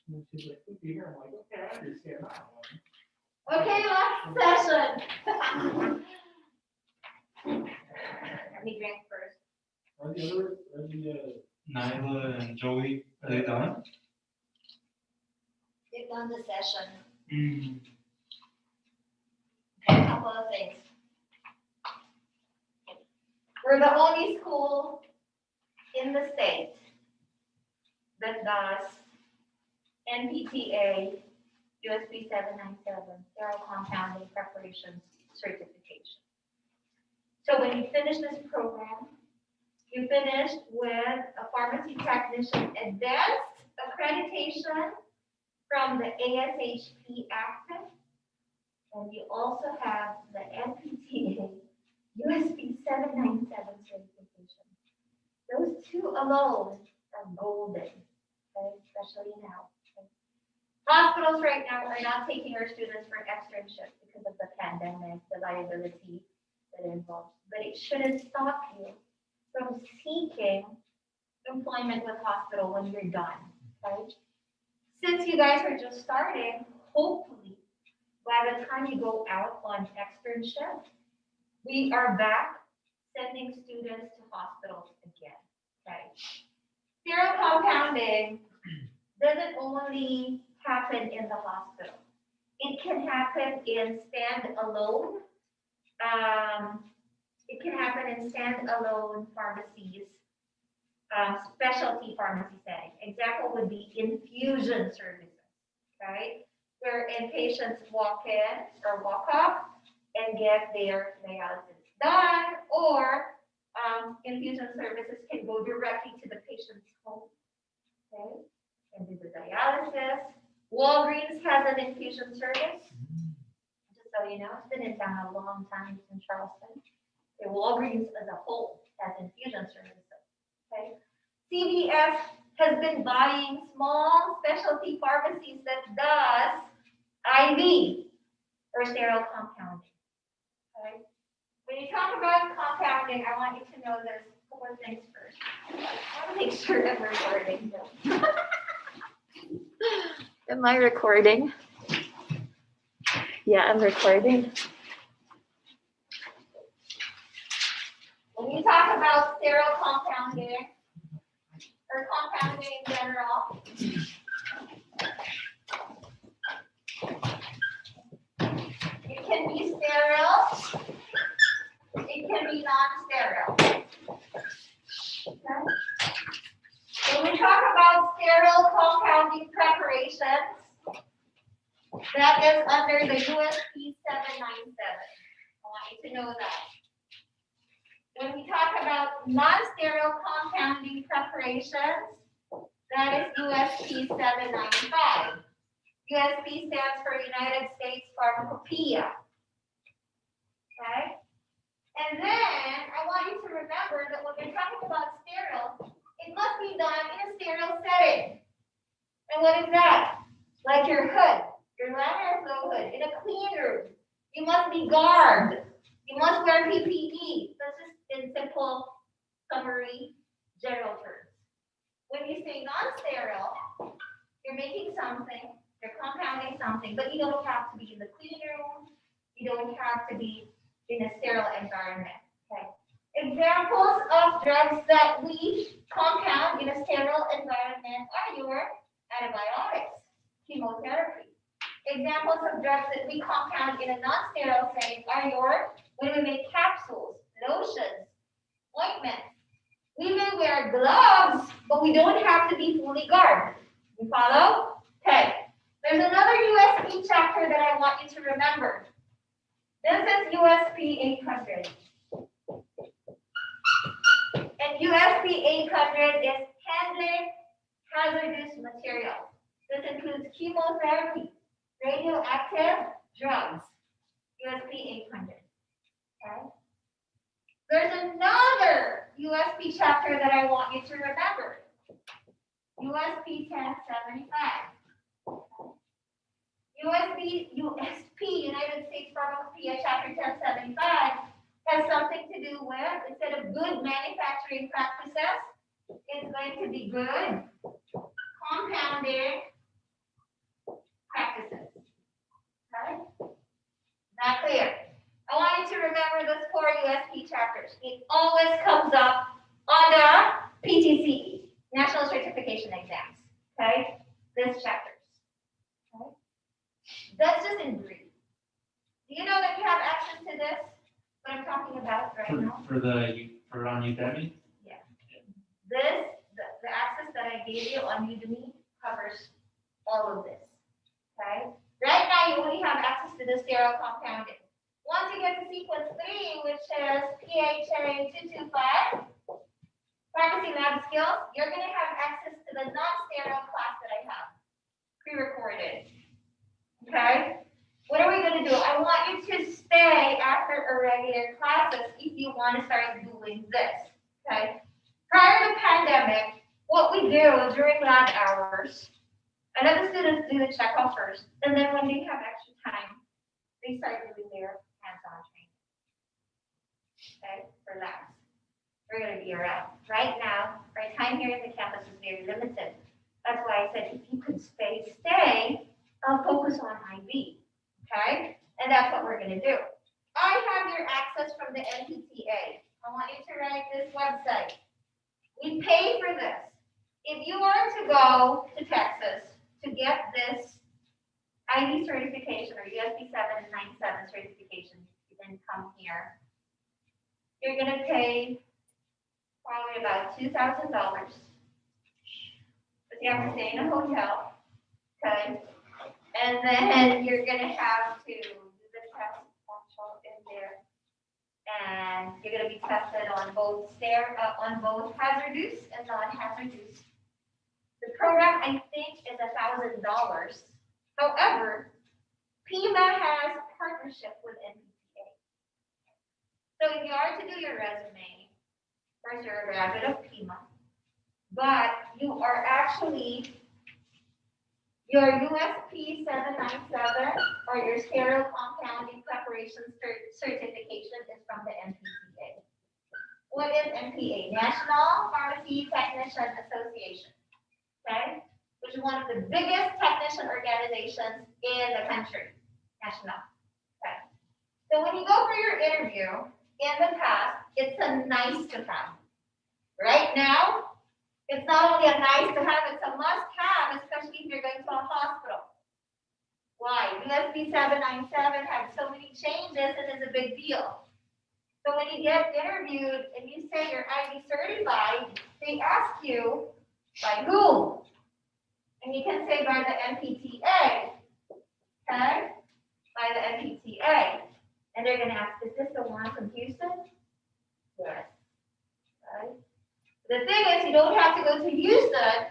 And she's like, look here. I'm like, okay, I understand that one. Okay, last session. Let me drink first. Are the Nyla and Joey, are they done? They've done the session. Mm. Okay, a couple of things. We're the only school in the state that does NPCA USB 797 Sterile Compounding Preparation Certification. So when you finish this program, you finished with a pharmacy technician advanced accreditation from the ASHP Active, and you also have the NPCA USB 797 certification. Those two alone are golden, okay, especially now. Okay. Hospitals right now are not taking our students for externship because of the pandemic, the liability that involves, but it shouldn't stop you from seeking employment with hospital when you're done, right? Since you guys are just starting, hopefully, by the time you go out on externship, we are back sending students to hospitals again, right? Sterile compounding doesn't only happen in the hospital. It can happen in standalone. It can happen in standalone pharmacies, specialty pharmacy setting. Example would be infusion services, right? Where patients walk in or walk up and get their dialysis done, or infusion services can go directly to the patient's home, okay, and do the dialysis. Walgreens has an infusion service, just so you know. It's been in town a long time in Charleston. Okay, Walgreens as a whole has infusion services, okay. CVS has been buying small specialty pharmacies that does IV or sterile compounding. Okay. When you talk about compounding, I want you to know there's a couple of things first. I want to make sure I'm recording. Am I recording? Yeah, I'm recording. When you talk about sterile compounding, or compounding in general, it can be sterile, it can be non-sterile. Okay. When we talk about sterile compounding preparations, that is under the USP 797. I want you to know that. When we talk about non-sterile compounding preparations, that is USP 795. USP stands for United States Pharmacopoeia. Okay? And then I want you to remember that when we're talking about sterile, it must be done in a sterile setting. And what is that? Like your hood, your laminar flow hood, in a clean room. You must be garbed. You must wear PPE. That's just in simple, summary, general terms. When you say non-sterile, you're making something, you're compounding something, but you don't have to be in the clean room. You don't have to be in a sterile environment. Okay. Examples of drugs that we compound in a sterile environment are your antibiotics, chemotherapy. Examples of drugs that we compound in a non-sterile setting are when we make capsules, lotions, ointments. We may wear gloves, but we don't have to be fully garbed. You follow? Okay. There's another USP chapter that I want you to remember. This is USP 800. And USP 800 is handling hazardous materials. This includes chemotherapy, radioactive drugs, USP 800. Okay? There's another USP chapter that I want you to remember. USP 1075. USP, United States Pharmacopoeia, Chapter 1075, has something to do with, instead of good manufacturing practices, it's going to be good compounding you to remember the 4 USP chapters. It always comes up on the PTCE, National Certification Exams, okay? This chapters, okay? That's just in brief. Do you know that you have access to this, what I'm talking about right now? For on Udemy? This, the access that I gave you on Udemy covers all of this, okay? Right now, you only have access to the sterile compounding. Once you get to sequence 3, which is PHA 225, pharmacy lab skills, you're gonna have access to the non-sterile class that I have, pre-recorded, okay? What are we gonna do? I want you to stay after our regular classes if you wanna start doing this, okay? Prior to pandemic, what we do during lab hours, I let the students do the checkoff first, and then when they have extra time, they start doing their hands-on training. Okay, for labs. We're gonna be around. Right now, our time here at the campus is very limited. That's why I said if you could stay, I'll focus on IB. Okay? And that's what we're gonna do. I have your access from the NPCA. I want you to write this website. We pay for this. If you were to go to Texas to get this IB certification or USB 797 certification, you can come here. You're gonna pay probably about $2,000. But you have to stay in a hotel, okay? And then you're gonna have to do the test actual in there. And you're gonna be tested on both hazardous and non-hazardous. The program, I think, is $1,000. However, PIMA has a partnership with NPCA. So if you are to do your resume, first you're a graduate of PIMA, but you are actually, your USP 797 or your sterile compounding preparation certification is from the NPCA. What is NPA? National Pharmacy Technician Association, okay? Which is one of the biggest technician organizations in the country, national, okay? So when you go for your interview, in the past, it's a nice to have. Right now, it's not only a nice to have, it's a must have, especially if you're going to a hospital. Why? USB 797 had so many changes and is a big deal. So when you get interviewed and you say you're IB certified, they ask you, by whom? And you can say by the NPTA, okay? By the NPTA. And they're gonna ask, is this the one from Houston? Yes, right? The thing is, you don't have to go to Houston.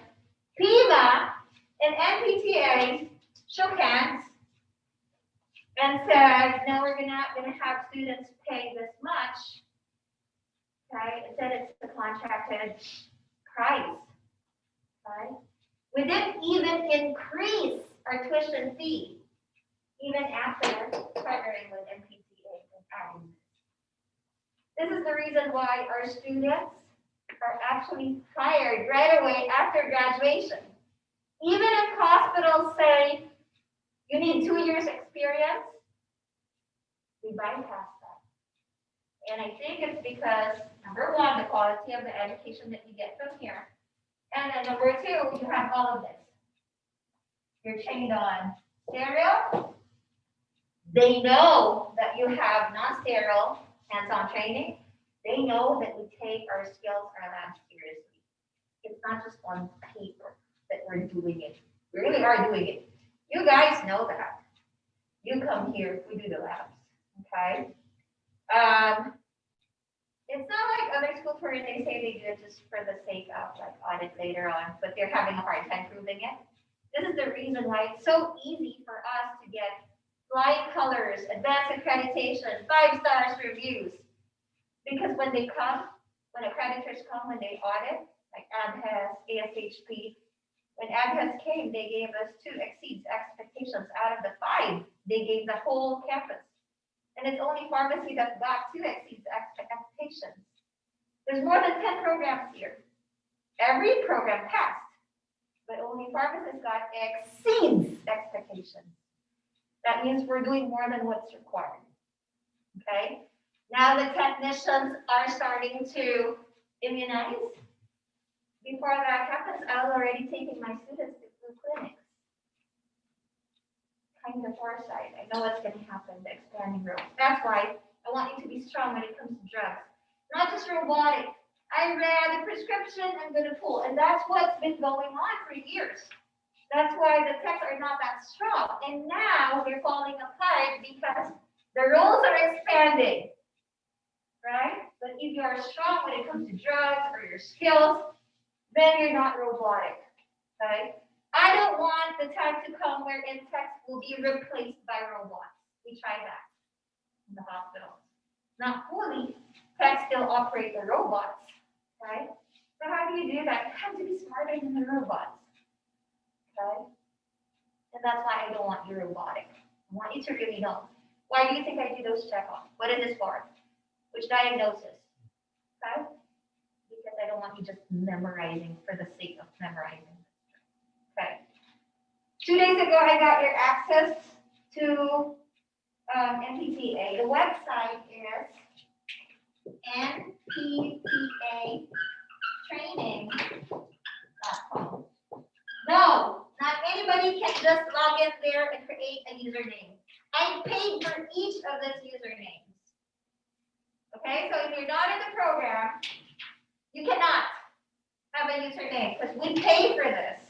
PIMA and NPTA shook hands and said, no, we're not going to have students pay this much. Okay, it said it's the contracted price. Okay, we didn't even increase our tuition fee, even after partnering with NPCA and adding this. This is the reason why our students are actually hired right away after graduation. Even if hospitals say you need 2 years experience, we bypass that. And I think it's because, number one, the quality of the education that you get from here. And then number two, you have all of this. You're trained on sterile. They know that you have non-sterile hands-on training. They know that we take our skills, our labs seriously. It's not just on paper that we're doing it. We really are doing it. You guys know that. You come here, we do the labs, okay? It's not like other schools where they say they do it just for the sake of like audit later on, but they're having a hard time proving it. This is the reason why it's so easy for us to get flying colors, advanced accreditation, 5 stars reviews. Because when they come, when accreditors come, when they audit, like ABHES, ASHP, when ABHES came, they gave us 2 exceeds expectations out of the 5. They gave the whole campus. And it's only pharmacy that got 2 exceeds expectations. There's more than 10 programs here. Every program passed, but only pharmacists got exceeds expectations. That means we're doing more than what's required. Okay? Now the technicians are starting to immunize. Before that happens, I was already taking my students to clinics. Kind of foresight. I know what's going to happen, the expanding room. That's why I want you to be strong when it comes to drugs. Not just robotic. I read the prescription, I'm going to pull. And that's what's been going on for years. That's why the techs are not that strong. And now they're falling apart because the roles are expanding. Right? But if you are strong when it comes to drugs or your skills, then you're not robotic. Okay? I don't want the time to come where techs will be replaced by robots. We tried that in the hospitals. Not fully, techs still operate the robots, right? So how do you do that? You have to be smarter than the robots, okay? And that's why I don't want you robotic. I want you to really know. Why do you think I do those checkups? What is this for? Which diagnosis? Okay? Because I don't want you just memorizing for the sake of memorizing. Okay. 2 days ago, I got your access to NPCA. The website is NPCA Training.com. No, not anybody can just log in there and create a username. I paid for each of these usernames. Okay, so if you're not in the program, you cannot have a username because we pay for this.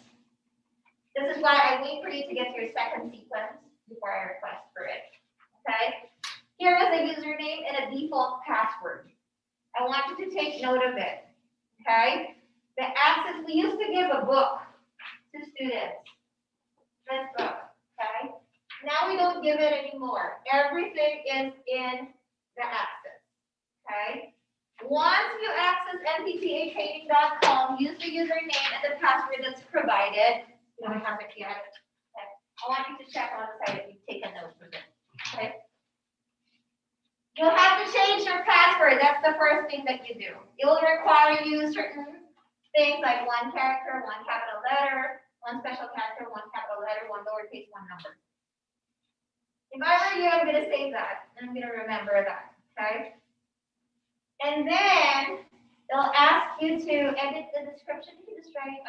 This is why I wait for you to get to your second sequence before I request for it. Okay? Here is a username and a default password. I want you to take note of it. Okay? The access, we used to give a book to students. This book. Okay? Now we don't give it anymore. Everything is in the access. Okay? Once you access NPCAtraining.com, use the username and the password that's provided. You don't have it yet. Okay. I want you to check on the side if you take a note of it. Okay. You'll have to change your password. That's the first thing that you do. It will require you certain things like one character, one capital letter, one special character, one capital letter, one lowercase, one number. If I were you, I'm going to save that. And I'm going to remember that. Okay. And then it'll ask you to edit the description. You can just write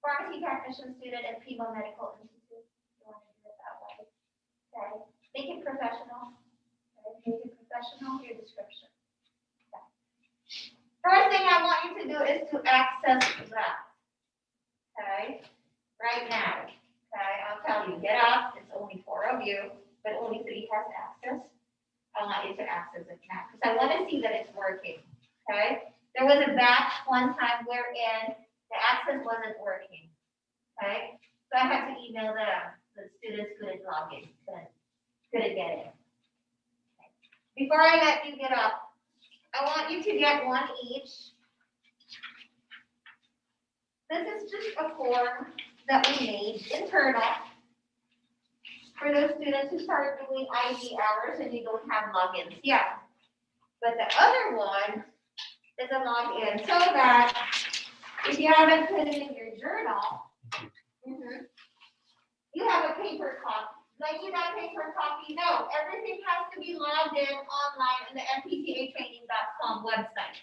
pharmacy technician student at Primo Medical Institute. You want to do it that way. Okay. Make it professional. Okay. Make it professional, your description. Okay. First thing I want you to do is to access that. Okay. Right now. Okay. I'll tell you, get up. It's only 4 of you, but only 3 has access. I want you to access it now because I want to see that it's working. Okay. There was a batch one time wherein the access wasn't working, okay? So I had to email the students couldn't log in, couldn't get in. Okay. Before I let you get up, I want you to get one each. This is just a form that we made internal for those students who start doing ID hours and you don't have logins. Yeah, but the other one is a login so that if you haven't put it in your journal, you have a paper copy. Do I need that paper copy? No, everything has to be logged in online on the NPCAtraining.com website.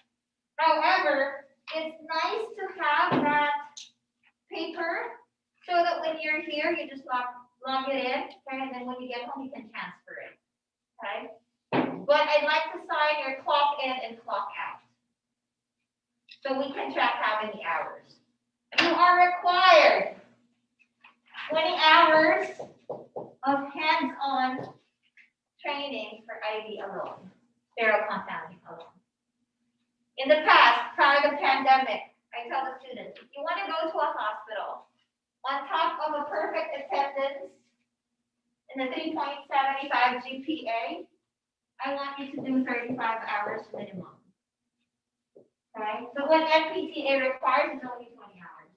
However, it's nice to have that paper so that when you're here, you just log it in, okay, and then when you get home, you can transfer it, okay? But I'd like to sign your clock in and clock out, so we can track how many hours. You are required 20 hours of hands-on training for IV alone, sterile compounding alone. In the past, prior to the pandemic, I tell the students, if you want to go to a hospital, on top of a perfect attendance and a 3.75 GPA, I want you to do 35 hours minimum. Okay, so what NPCA requires is only 20 hours.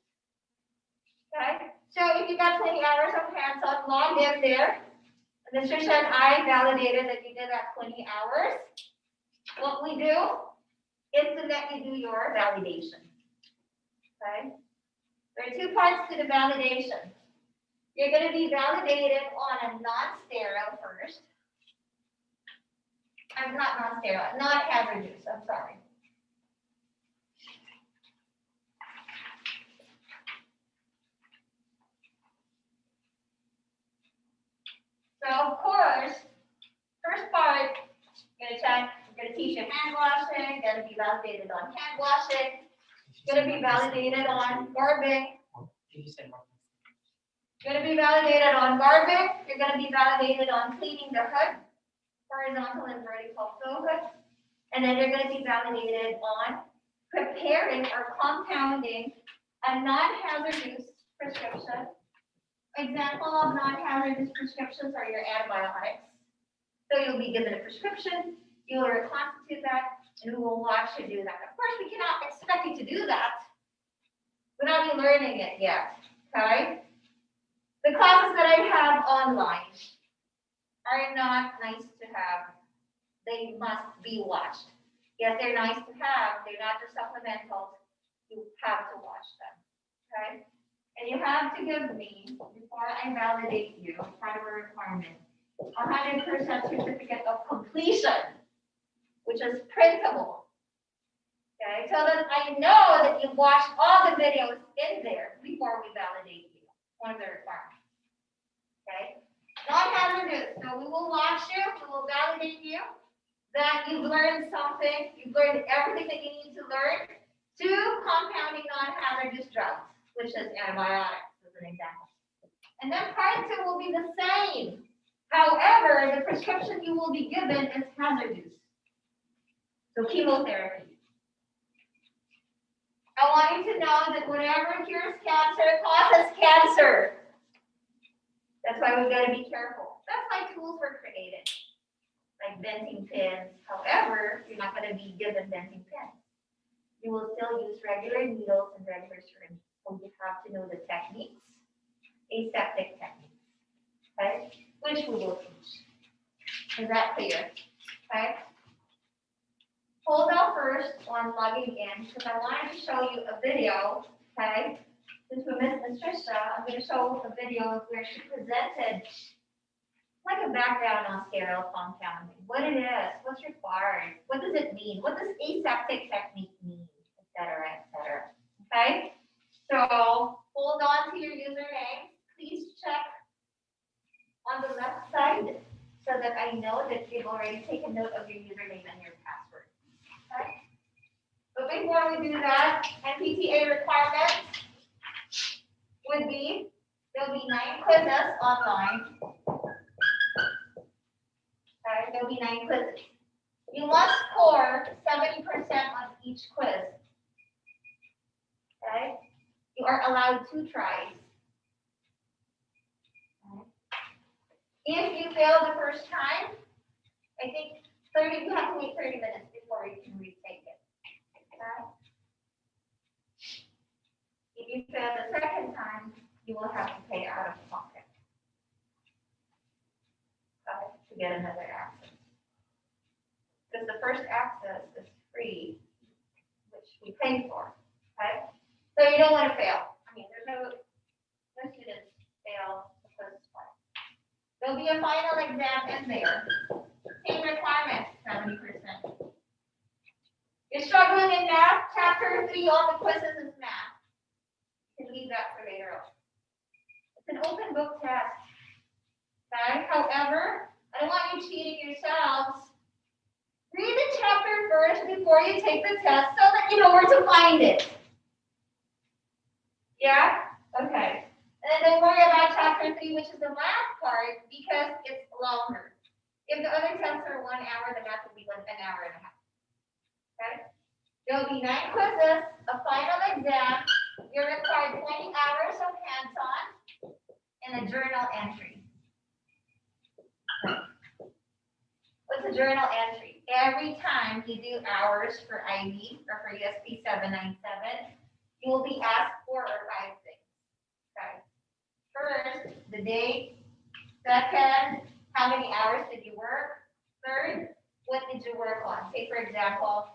Okay, so if you got 20 hours of hands-on, log in there. And Mr. Shen, I validated that you did that 20 hours. What we do is to let you do your validation. Okay, there are 2 parts to the validation. You're going to be validated on a non-sterile first. I'm not non-sterile, not hazardous, I'm sorry. So of course, first part, gonna check, we're gonna teach you hand washing, gonna be validated on hand washing, gonna be validated on garbing, gonna be validated on garbing, you're gonna be validated on cleaning the hood, horizontal and vertical flow hood, and then you're gonna be validated on preparing or compounding a non-hazardous prescription. Example of non-hazardous prescriptions are your antibiotics. So you'll be given a prescription, you will reconstitute that, and we will watch you do that. Of course, we cannot expect you to do that without you learning it yet, okay? The classes that I have online are not nice to have. They must be watched. Yes, they're nice to have, they're not just supplementals. You have to watch them, okay? And you have to give me, before I validate you, part of a requirement, 100% certificate of completion, which is printable. Okay, so that I know that you've watched all the videos in there before we validate you. One of the requirements. Okay, non-hazardous. So we will watch you, we will validate you, that you've learned something, you've learned everything that you need to learn to compounding non-hazardous drugs, which is antibiotics, as an example. And then part 2 will be the same. However, the prescription you will be given is hazardous. So chemotherapy. I want you to know that whatever cures cancer causes cancer. That's why we've got to be careful. That's why tools were created, like venting pins. However, you're not going to be given venting pins. You will still use regular needles and regular syringes. So you have to know the techniques, aseptic technique, okay, which we will teach. Is that clear? Okay. Hold on first on logging in because I wanted to show you a video, okay? Since we missed Ms. Trisha, I'm going to show a video where she presented like a background on sterile compounding, what it is, what's required, what does it mean, what does aseptic technique mean, et cetera, okay? So hold on to your username. Please check on the left side so that I know that you've already taken note of your username and your password. Okay? But before we do that, NPCA requirements would be, there'll be 9 quizzes online. Okay, there'll be 9 quizzes. You must score 70% on each quiz. Okay? You are allowed 2 tries. Okay. If you fail the first time, I think you have to wait 30 minutes before you can retake it. Okay? If you fail the second time, you will have to pay out of pocket to get another access. Because the first access is free, which we pay for. Okay? So you don't want to fail. I mean, there's no students fail the first part. There'll be a final exam in there. Same requirements, 70%. You're struggling in math, chapter 3 on the quizzes is math. You can leave that for later on. It's an open book test. Okay? However, I don't want you cheating yourselves. Read the chapter first before you take the test so that you know where to find it. Yeah? Okay. And then don't worry about chapter 3, which is the math part, because it's longer. If the other tests are 1 hour, the math will be 1 hour and a half. Okay? There'll be 9 quizzes, a final exam. You're required 20 hours of hands-on and a journal entry. What's a journal entry? Every time you do hours for IV or for ESP 797, you will be asked 4 or 5 things. Okay. First, the date. Second, how many hours did you work? Third, what did you work on? Say, for example,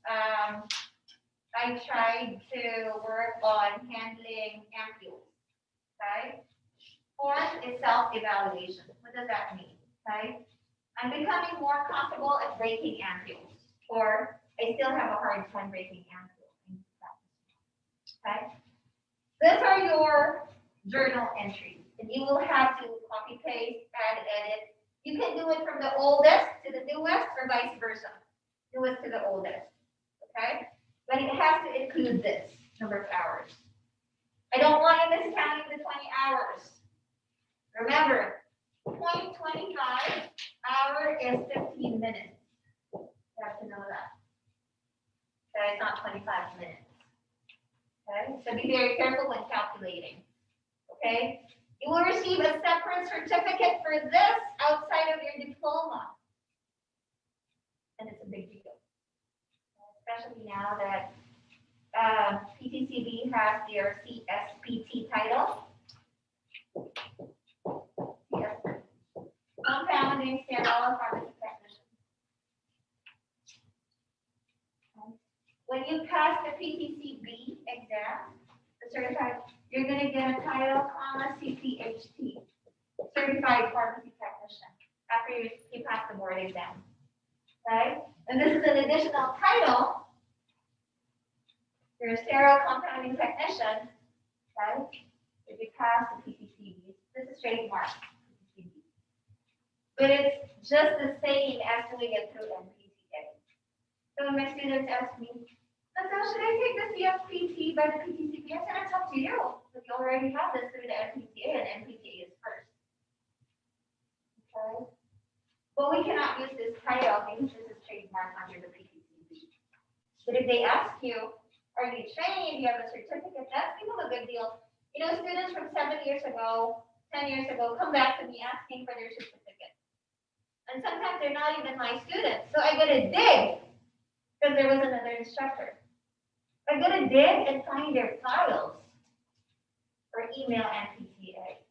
I tried to work on handling ampules. Okay. Fourth is self-evaluation. What does that mean? Okay. I'm becoming more comfortable at breaking ampules, or I still have a hard time breaking ampules. Okay? These are your journal entries, and you will have to copy, paste, add, edit. You can do it from the oldest to the newest, or vice versa. Newest to the oldest. Okay? But it has to include this number of hours. I don't want you miscounting the 20 hours. Remember, 0.25 hour is 15 minutes. You have to know that. Okay, it's not 25 minutes. Okay, so be very careful when calculating. Okay, you will receive a separate certificate for this outside of your diploma. And it's a big deal. Especially now that PTCB has their CSPT title. Yes. Compounding, sterile, pharmacy technician. When you pass the PTCB exam, the certified, you're going to get a title, CPHT, certified pharmacy technician, after you pass the board exam. Okay? And this is an additional title. You're a sterile compounding technician. Okay? If you pass the PTCB, this is trademark. But it's just the same as doing it through NPCA. So when my students ask me, so should I take the CFPT by the PTCB? I said, it's up to you. But you already have this through the NPCA, and NPCA is first. Okay? But we cannot use this title because this is trademark under the PTCB. But if they ask you, are you trained? You have a certificate? That's become a big deal. You know, students from 7 years ago, 10 years ago, come back to me asking for their certificate. And sometimes they're not even my students. So I got to dig because there was another instructor. I got to dig and find their files or email NPCA.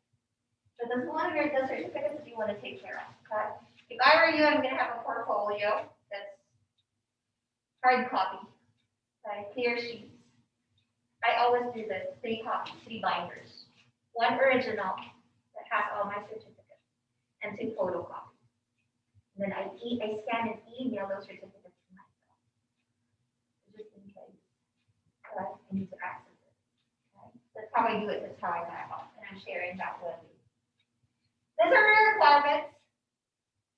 So this one here, the certificates that you want to take care of. Okay? If I were you, I'm going to have a portfolio that's hard copy, okay? Clear sheets. I always do this, 3 copies, 3 binders. 1 original that has all my certificates, and 2 photocopies. And then I scan and email those certificates to myself. Just in case. Okay? I need to access it. Okay? That's how I do it, that's how I back off. And I'm sharing that with you. These are my requirements.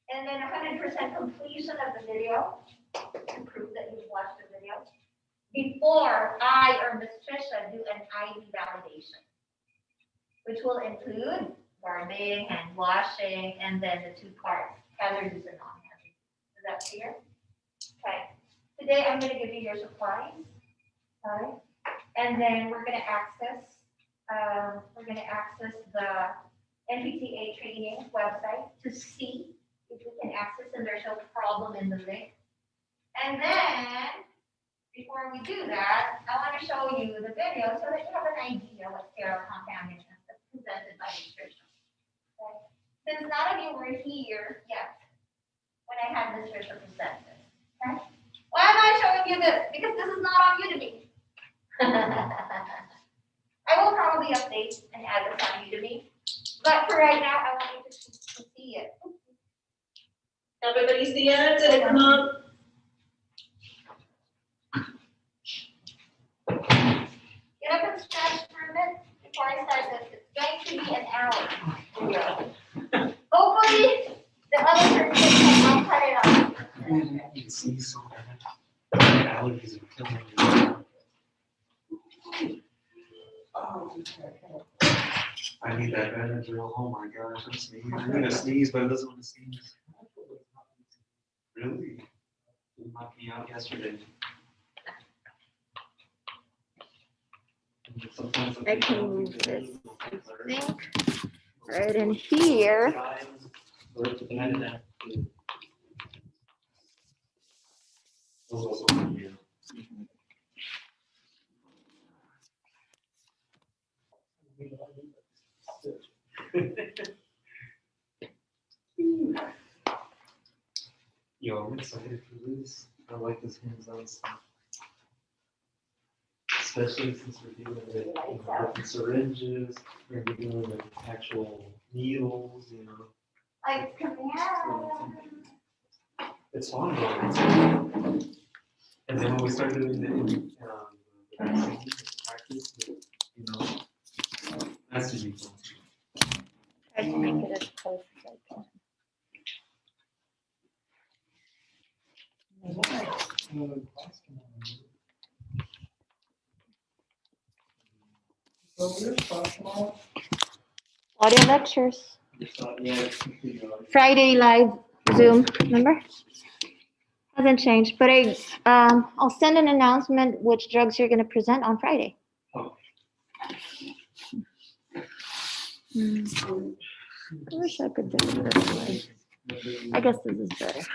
And then 100% completion of the video to prove that you've watched the video before I or Ms. Trisha do an ID validation, which will include garbing, hand washing, and then the 2 parts, hazardous and non-hazardous. Is that clear? Okay. Today I'm going to give you your supplies. Okay. And then we're going to access the NPCA Training website to see if we can access, and there's no problem in the link. And then, before we do that, I want to show you the video so that you have an idea what sterile compounding is that's presented by the Trisha. Okay? Since none of you were here yet when I had Ms. Trisha present this. Okay? Why am I showing you this? Because this is not on Udemy. I will probably update and add this on Udemy. But for right now, I want you to see it. Everybody see it? Did it come up? Get up and stretch for a minute before I start this. It's going to be an hour. Hopefully, the other person will cut it off. You can see some allergies are killing me. I need that Benadryl. Oh my gosh, I'm sneezing. I'm gonna sneeze, but it doesn't want to sneeze. Really? It knocked me out yesterday. I can move this, I think, right in here. Yo, I'm excited for this. I like this hands-on stuff. Especially since we're dealing with different syringes, we're dealing with actual needles, Like, come here. It's fun though. And then when we start doing the vaccine practice, you know, that's to be fun. Try to make it as close as I can. So we're talking about. Audio lectures, Yeah. Friday live Zoom, remember? Hasn't changed, but I'll send an announcement which drugs you're gonna present on Friday. Oh. I wish I could do it this way. I guess this is better.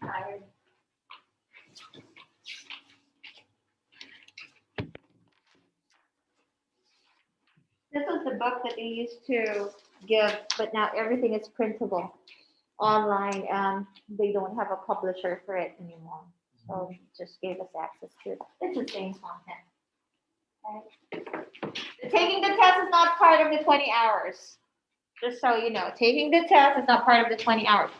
Tired. This was the book that they used to give, but now everything is printable online. They don't have a publisher for it anymore. So just gave us access to it. It's the same content. Right? Taking the test is not part of the 20 hours. Just so you know, taking the test is not part of the 20 hours.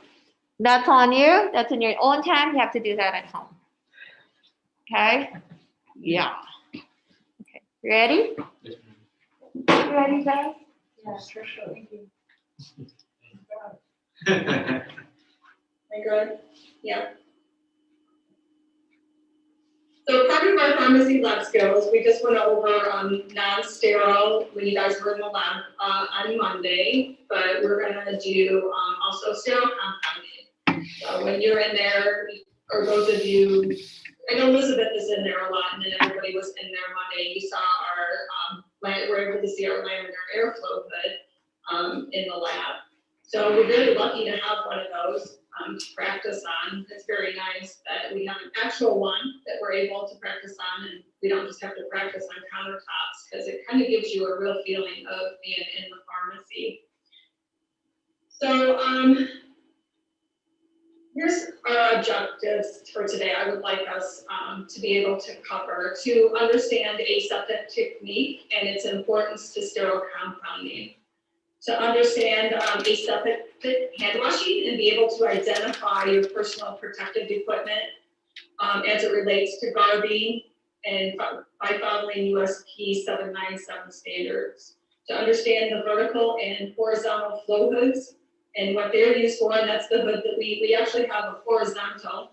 That's on you. That's in your own time. You have to do that at home. Okay? Yeah. Okay. Ready? Ready, guys? Yes. Thank you. Am I good? Yeah. So part of our pharmacy lab skills, we just went over non-sterile when you guys were in the lab on Monday, but we're gonna do also sterile compounding. So when you're in there, or those of you, I know Elizabeth is in there a lot, and then everybody was in there Monday. You saw our, we're able to see our laminar airflow hood in the lab. So we're really lucky to have one of those to practice on. It's very nice that we have an actual one that we're able to practice on, and we don't just have to practice on countertops, because it kind of gives you a real feeling of being in the pharmacy. So here's our objectives for today. I would like us to be able to cover, to understand aseptic technique and its importance to sterile compounding, to understand aseptic hand washing and be able to identify your personal protective equipment as it relates to garbing and by following USP 797 standards, to understand the vertical and horizontal flow hoods and what they're used for, and that's the hood that we actually have a horizontal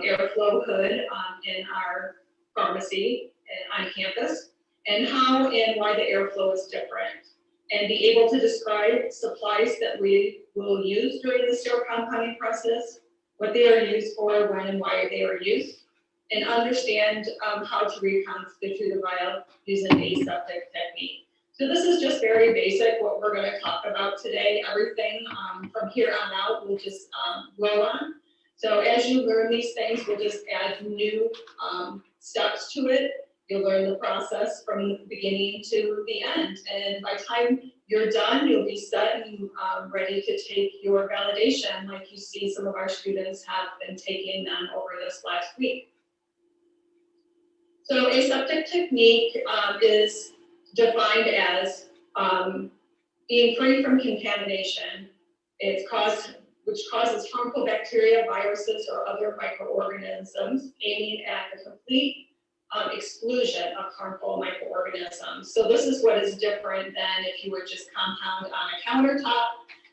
airflow hood in our pharmacy and on campus, and how and why the airflow is different, and be able to describe supplies that we will use during the sterile compounding process, what they are used for, when and why they are used, and understand how to reconstitute a vial using aseptic technique. So this is just very basic what we're going to talk about today. Everything from here on out we'll just roll on. So as you learn these things, we'll just add new steps to it. You'll learn the process from the beginning to the end. And by the time you're done, you'll be set and ready to take your validation, like you see some of our students have been taking them over this last week. So aseptic technique is defined as being free from contamination. Which causes harmful bacteria, viruses, or other microorganisms, aiming at the complete exclusion of harmful microorganisms. So this is what is different than if you would just compound on a countertop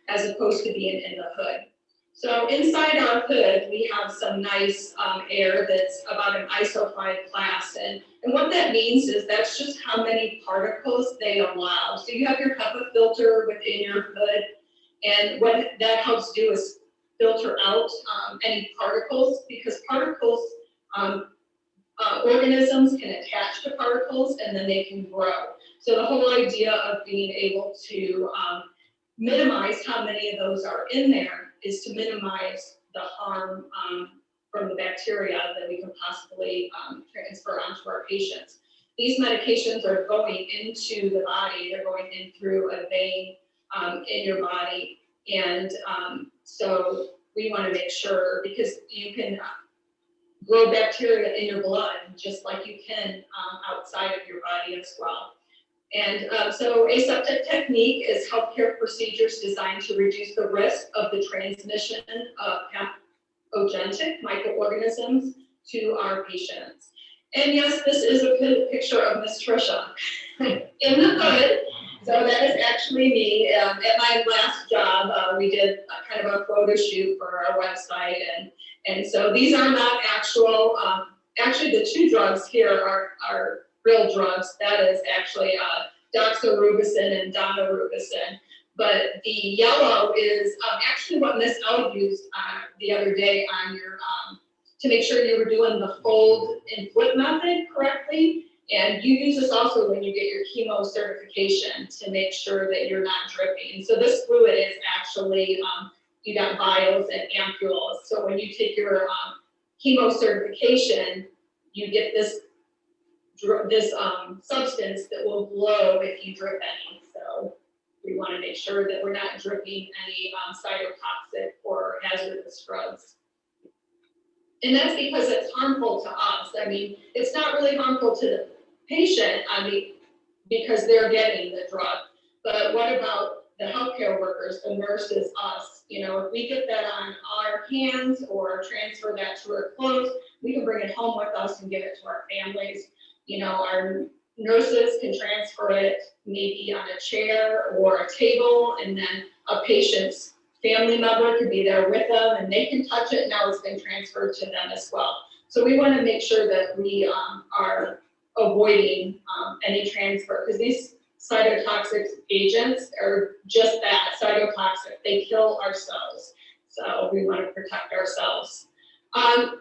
as opposed to being in the hood. So inside our hood, we have some nice air that's about an ISO 5 class. And what that means is that's just how many particles they allow. So you have your HEPA filter within your hood, and what that helps do is filter out any particles, because particles, organisms can attach to particles and then they can grow. So the whole idea of being able to minimize how many of those are in there is to minimize the harm from the bacteria that we can possibly transfer onto our patients. These medications are going into the body, they're going in through a vein in your body, and so we want to make sure, because you can grow bacteria in your blood, just like you can outside of your body as well. And so aseptic technique is healthcare procedures designed to reduce the risk of the transmission of pathogenic microorganisms to our patients. And yes, this is a picture of Miss Trisha in the hood. So that is actually me. At my last job, we did a kind of a photo shoot for our website. And so these are not actual, actually the two drugs here are real drugs. That is actually doxorubicin and donorubicin. But the yellow is actually what Miss L used the other day on your, to make sure you were doing the fold and flip method correctly. And you use this also when you get your chemo certification to make sure that you're not dripping. So this fluid is actually, you got vials and ampules. So when you take your chemo certification, you get this substance that will glow if you drip any. So we want to make sure that we're not dripping any cytotoxic or hazardous drugs. And that's because it's harmful to us. I mean, it's not really harmful to the patient, because they're getting the drug. But what about the healthcare workers, the nurses, us? You know, if we get that on our hands or transfer that to our clothes, we can bring it home with us and give it to our families. You know, our nurses can transfer it maybe on a chair or a table, and then a patient's family member could be there with them and they can touch it. Now it's been transferred to them as well. So we want to make sure that we are avoiding any transfer, because these cytotoxic agents are just that, cytotoxic. They kill our cells. So we want to protect ourselves.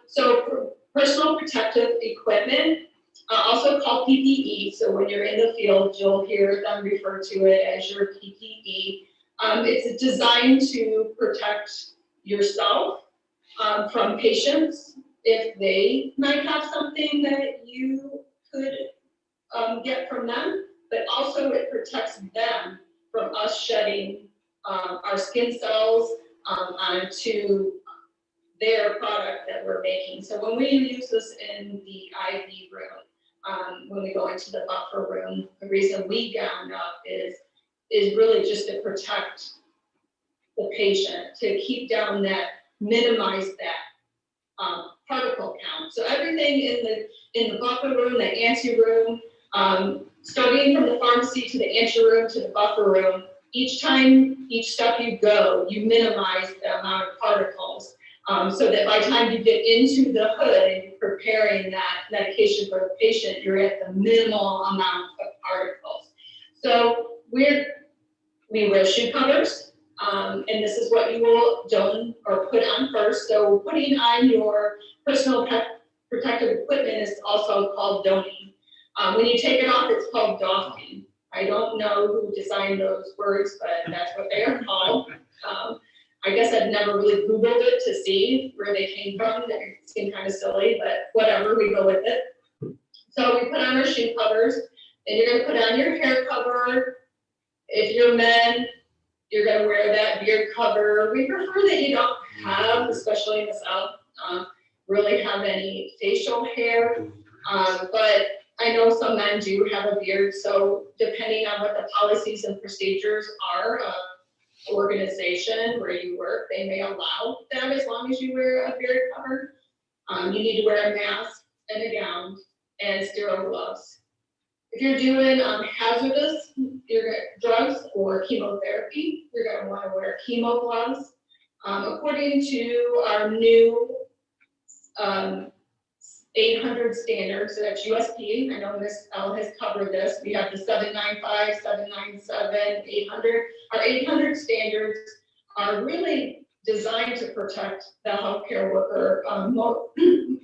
So for personal protective equipment, also called PPE. So when you're in the field, you'll hear them refer to it as your PPE. It's designed to protect yourself from patients if they might have something that you could get from them, but also it protects them from us shedding our skin cells onto their product that we're making. So when we use this in the IV room, when we go into the buffer room, the reason we gown up is really just to protect the patient, to keep down that, minimize that particle count. So everything in the buffer room, the ante room, starting from the pharmacy to the ante room to the buffer room, each step you go, you minimize the amount of particles. So that by the time you get into the hood and you're preparing that medication for the patient, you're at the minimal amount of particles. So we wear shoe covers, and this is what you will don or put on first. So putting on your personal protective equipment is also called donning. When you take it off, it's called doffing. I don't know who designed those words, but that's what they are called. I guess I've never really Googled it to see where they came from. They seem kind of silly, but whatever, we go with it. So we put on our shoe covers, then you're gonna put on your hair cover. If you're men, you're gonna wear that beard cover. We prefer that you don't have, especially in the South, really have any facial hair. But I know some men do have a beard, so depending on what the policies and procedures are, organization where you work, they may allow that as long as you wear a beard cover. You need to wear a mask and a gown and sterile gloves. If you're doing hazardous drugs or chemotherapy, you're going to want to wear chemo gloves. According to our new 800 standards, so that's USP. I know Ms. L has covered this. We have the 795, 797, 800. Our 800 standards are really designed to protect the healthcare worker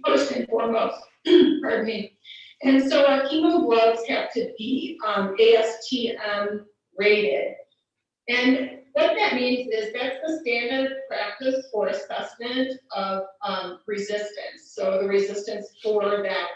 first and foremost. Pardon me. And so our chemo gloves have to be ASTM rated. And what that means is that's the standard practice for assessment of resistance. So the resistance for that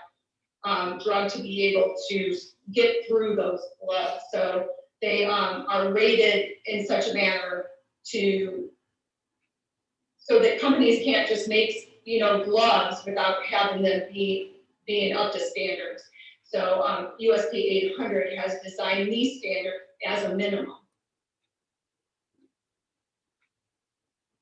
drug to be able to get through those gloves. So they are rated in such a manner so that companies can't just make gloves without having them being up to standards. So, USP 800 has designed these standards as a minimum.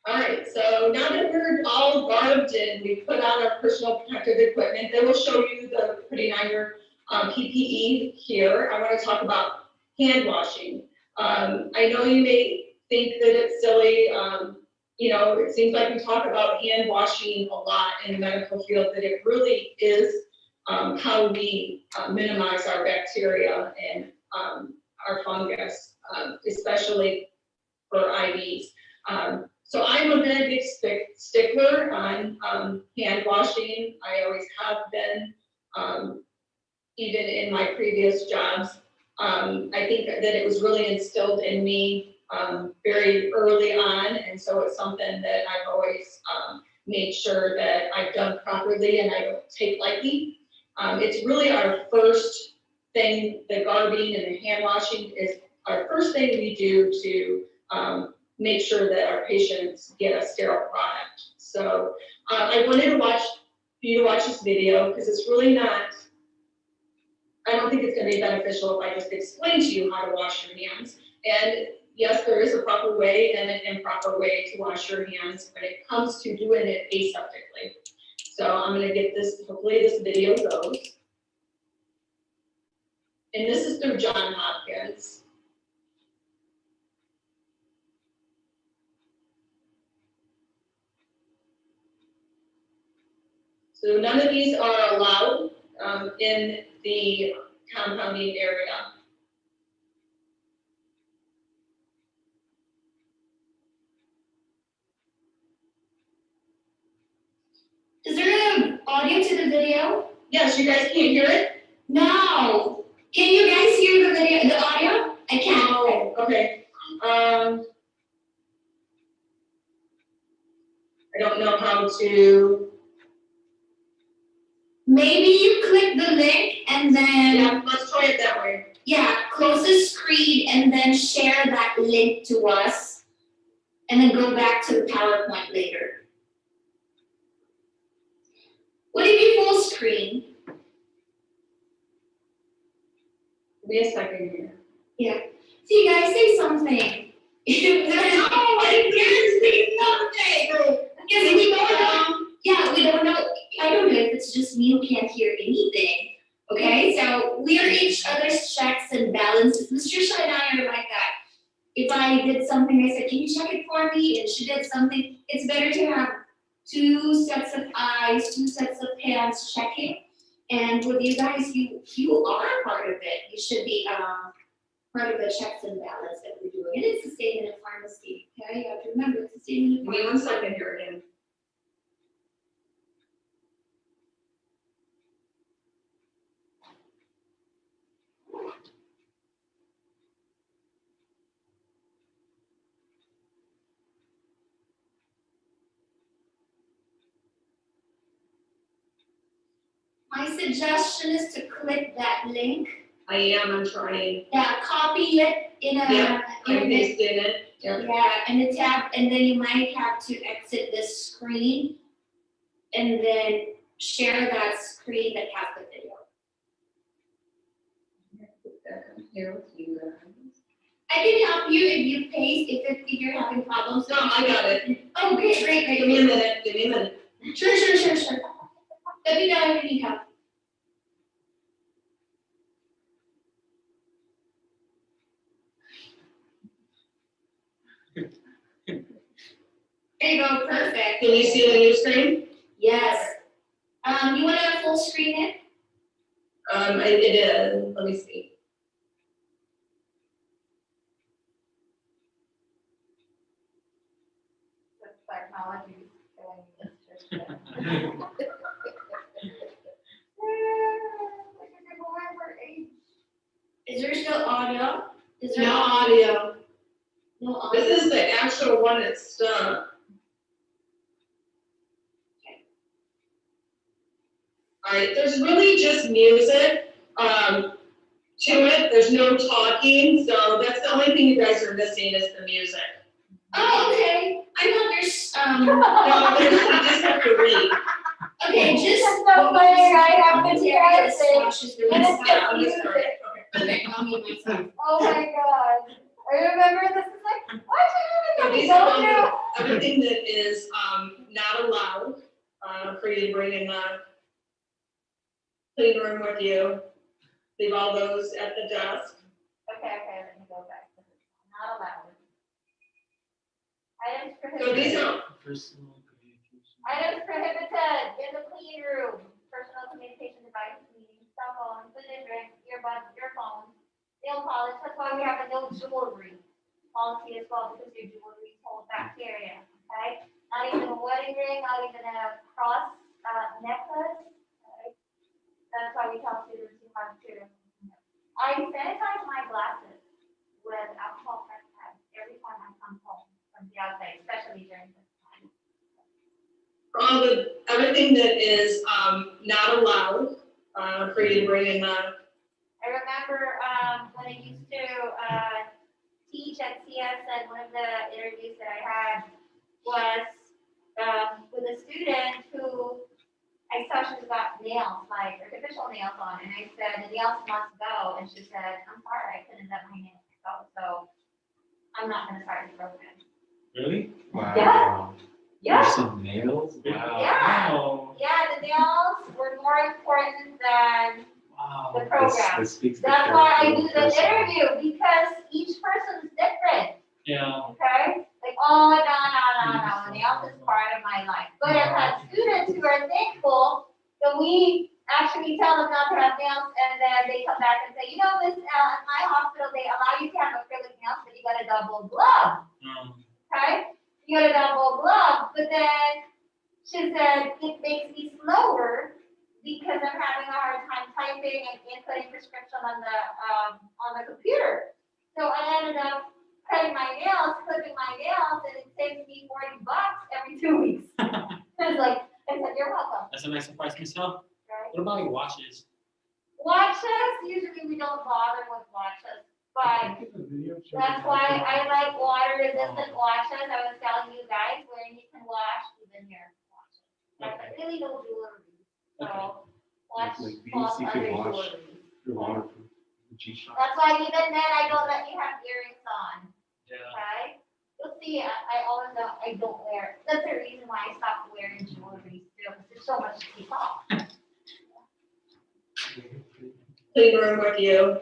All right, so now that we're all garbed and we put on our personal protective equipment, then we'll show you the putting on your PPE here. I want to talk about hand washing. I know you may think that it's silly. It seems like we talk about hand washing a lot in the medical field, but it really is how we minimize our bacteria and our fungus, especially for IVs. So I'm a very big stickler on hand washing. I always have been, even in my previous jobs. I think that it was really instilled in me very early on, and so it's something that I've always made sure that I've done properly and I don't take lightly. It's really our first thing, the garbing and the hand washing is our first thing we do to make sure that our patients get a sterile product. So I wanted you to watch this video because it's really not, I don't think it's going to be beneficial if I just explain to you how to wash your hands. And yes, there is a proper way and an improper way to wash your hands when it comes to doing it aseptically. So I'm going to get this, hopefully this video goes. And this is through Johns Hopkins. So none of these are allowed in the compounding area. Is there an audio to the video? Yes, you guys can't hear it? No. Can you guys hear the video, the audio? I can't. Oh, okay. I don't know how to. Maybe you click the link and then, Yeah, let's try it that way. close the screen and then share that link to us. And then go back to the PowerPoint later. Would it be full screen? Give me a second here. So you guys say something. No, I can't say something. Because we don't know. Yeah, we don't know. I don't know if it's just me who can't hear anything. Okay, so we are each other's checks and balances. Ms. Trisha and I are like that. If I did something, I said, can you check it for me? And she did something. It's better to have 2 sets of eyes, 2 sets of hands checking. And with you guys, you are part of it. You should be part of the checks and balance that we're doing. And it's the same in a pharmacy. Okay, you have to remember it's the same in a Give me pharmacy. 1 second here again. My suggestion is to click that link. I'm trying. Yeah, copy it in a, Yeah, in I a, pasted it. Yep. in a tab, and then you might have to exit this screen and then share that screen that has the video. Here with you guys. I can help you if you paste, if you're having problems. No, I got it. Oh, great. Give me a minute, give me a minute. Sure. Let me know if you need help. There you go, perfect. Can you see the new screen? Yes. You want to full screen it? It is, let me see. Technology is killing us. Is there still audio? Is there No audio. No audio? This is the actual one that's done. All right, there's really just music to it. There's no talking, so that's the only thing you guys are missing is the music. Oh, okay, I thought there's, No, there's, you just have to read. okay, just. That's so funny, I have to Terry try just it. watches the And rest. it's Yeah, I'm just confusing. starting. Okay, I'll mute myself. Oh my god. I remember this is like, why So should I these are all go the, everything that is, not allowed, for you to bring in the clean room with you. Leave all those at the desk. Okay, let me go back. Not allowed. Items So these prohibited. are, Personal communication. Items prohibited in the clean room. Personal communication devices, meaning cell phones, food and drink, earbuds, earphones, nail polish. That's why we have a no jewelry policy as well, because your jewelry holds bacteria, okay? Not even a wedding ring, not even a cross necklace, okay? That's why we tell students you have to. I sanitize my glasses with alcohol press pads every time I come home from the outside, especially during this time. all the, everything that is, not allowed, for you to bring in the, I remember when I used to teach at CS, and one of the interviews that I had was with a student who I saw she's got nails, like artificial nails on, and I said, the nails must go, and she said, I'm sorry, I couldn't let my nails go, so I'm not gonna start the program. Really? Yeah. There's some nails? Wow. Yeah. Wow. Yeah, the nails were more important than Wow. the program. This speaks the That's why I character do of the person. interview, because each person's different, Yeah. okay? Like, oh, no, the nails is part of my life. But I've had students who are thankful that we actually tell them not to have nails, and then they come back and say, you know, Miss, at my hospital, they allow you to have acrylic nails, but you got a double glove, okay? You got a double glove, but then she said, it makes me slower because I'm having a hard time typing and inputting prescription on the computer. So I ended up cutting my nails, clipping my nails, and it saves me $40 every 2 weeks. I said, you're welcome, That's a nice surprise myself. right? What about your watches? Watches, usually we don't bother with watches, but that's why I like water resistant watches. I was telling you guys where you can wash even your watches. That's like really no jewelry. So watch Like these, falls you under can wash. jewelry. Your waterproof G-Shock. That's why even then I don't let you have earrings on, Yeah. okay? You'll see, I always don't, I don't wear, that's the reason why I stopped wearing jewelry still, because there's so much to keep off. clean room with you.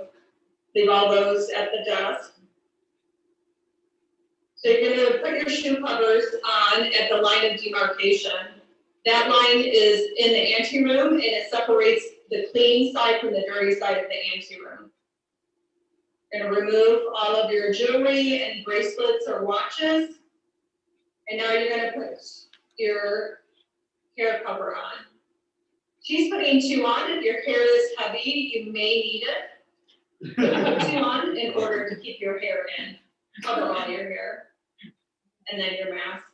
Leave all those at the desk. So you're gonna put your shoe covers on at the line of demarcation. That line is in the anteroom, and it separates the clean side from the dirty side of the anteroom. You're gonna remove all of your jewelry and bracelets or watches. And now you're gonna put your hair cover on. She's putting 2 on. If your hair is heavy, you may need it. Put 2 on in order to keep your hair in, cover all your hair. And then your mask.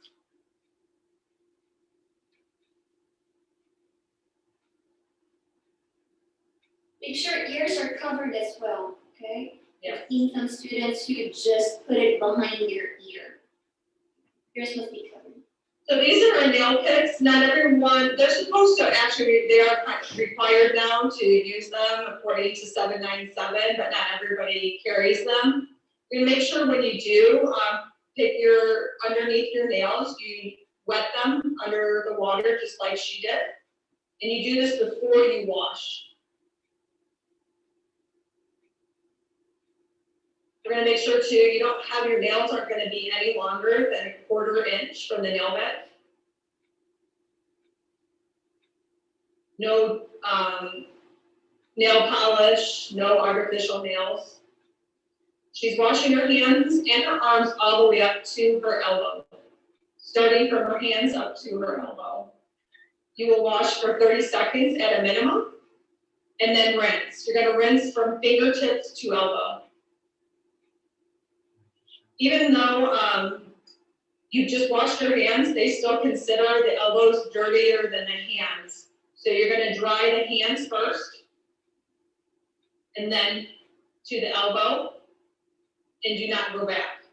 Make sure ears are covered as well, okay? Yeah. I've seen some students who just put it behind their ear. Ears must be covered. So these are our nail picks. Not everyone, they're supposed to actually, they are kind of required now to use them according to 797, but not everybody carries them. You make sure when you do, pick your, underneath your nails, you wet them under the water just like she did. And you do this before you wash. We're gonna make sure too, you don't have, your nails aren't gonna be any longer than 1/4 inch from the nail bed. No, nail polish, no artificial nails. She's washing her hands and her arms all the way up to her elbow, starting from her hands up to her elbow. You will wash for 30 seconds at a minimum, and then rinse. You're gonna rinse from fingertips to elbow. Even though you just washed your hands, they still consider the elbows dirtier than the hands. So you're gonna dry the hands first, and then to the elbow, and do not go back.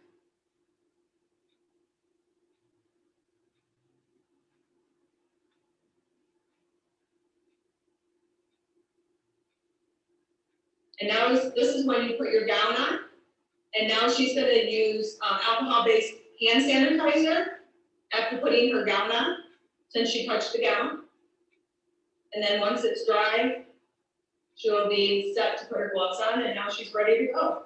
And now this is when you put your gown on. And now she's gonna use alcohol-based hand sanitizer after putting her gown on, since she touched the gown. And then once it's dry, she'll be set to put her gloves on, and now she's ready to go.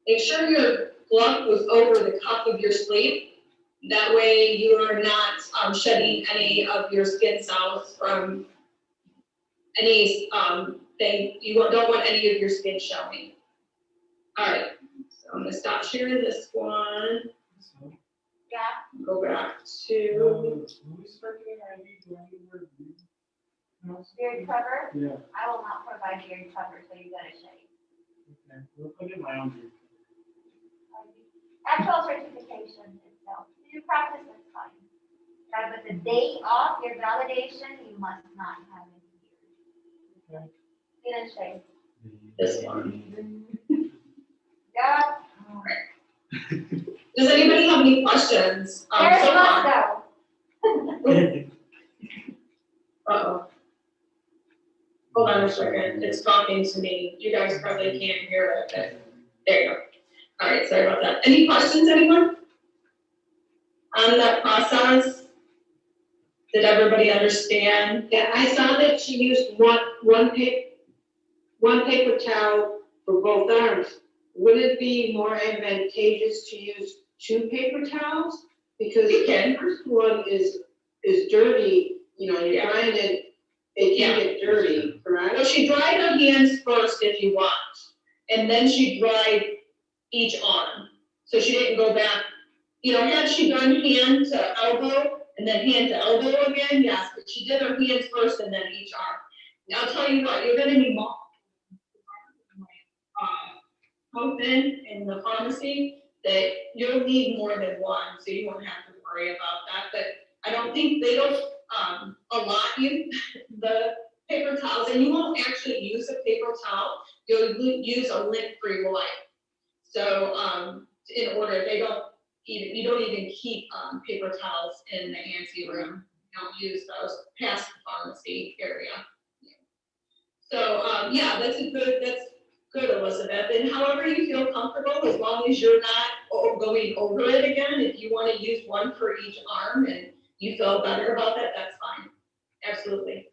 Make sure your glove goes over the cuff of your sleeve. That way you are not shedding any of your skin cells from any thing. You don't want any of your skin showing. All right, so I'm gonna stop sharing this one. Yeah, Go back to, When we start doing IV, do I need to wear beard? No? beard cover. Yeah, I will not provide beard cover, so you gotta shave. okay, we'll put in my own beard. Actual certification itself, you practice, that's fine. But the day of your validation, you must not have any beard. Okay. You didn't shave. this one. Yeah. Does anybody have any questions? There's So must far? go. Uh-oh. Hold on a second, it's talking to me. You guys probably can't hear it, but there you go. All right, sorry about that. Any questions, anyone? On that process? Did everybody understand? Yeah, I saw that she used one paper towel for both arms. Would it be more advantageous to use two paper towels? Because You the can. first one is dirty, you know, you're Yeah. trying to, it Yeah. can get dirty, Well, correct? she dried her hands first if you want, and then she dried each arm. So she didn't go back, you know, had she done hand to elbow and then hand to elbow again, yes, but she did her hands first and then each arm. Now, I'll tell you what, you're gonna need more. Open in the pharmacy, that you'll need more than one, so you won't have to worry about that, but I don't think they don't, allot you the paper towels, and you won't actually use a paper towel, you'll use a lint-free wipe. So, in order, they don't even, you don't even keep, paper towels in the ANSI room, you don't use those past the pharmacy area. So, yeah, that's good, Elizabeth, and however you feel comfortable, as long as you're not going over it again, if you wanna use one for each arm and you feel better about that, that's fine, absolutely.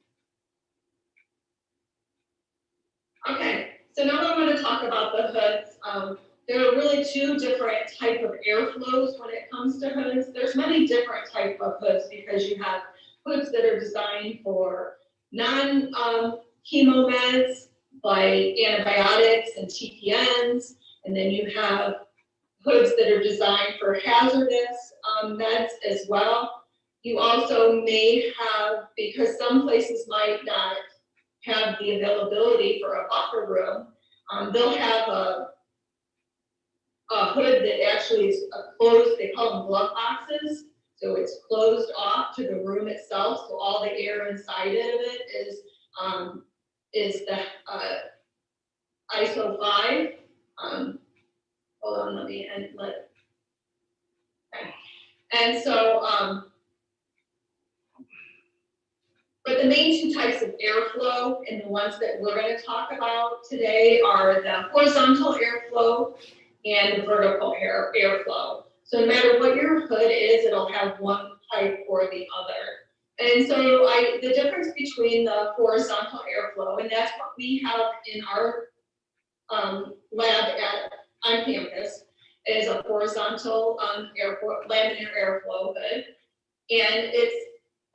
Okay, so now I'm gonna talk about the hoods. There are really two different type of airflows when it comes to hoods. There's many different type of hoods because you have hoods that are designed for chemo meds, like antibiotics and TPNs, and then you have hoods that are designed for hazardous meds as well. You also may have, because some places might not have the availability for a buffer room, they'll have a hood that actually is closed, they call them glove boxes. So it's closed off to the room itself, so all the air inside of it is the ISO 5. Hold on, let me end let. Okay. And so, but the main two types of airflow and the ones that we're going to talk about today are the horizontal airflow and the vertical airflow. So no matter what your hood is, it'll have one type or the other. And so the difference between the horizontal airflow, and that's what we have in our lab on campus, is a horizontal laminar airflow hood. And its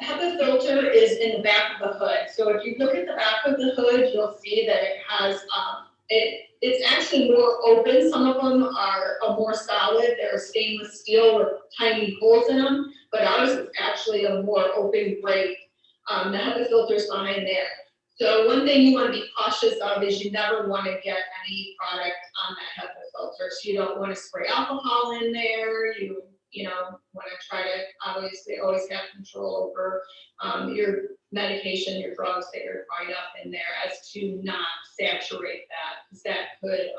HEPA filter is in the back of the hood. So if you look at the back of the hood, you'll see that it has, it's actually more open. Some of them are more solid. They're stainless steel with tiny holes in them, but ours is actually a more open grate. The HEPA filter is behind there. So one thing you want to be cautious of is you never want to get any product on that HEPA filter. So you don't want to spray alcohol in there. You know, want to try to obviously always have control over your medication, your drugs that you're trying up in there, as to not saturate that, because that could,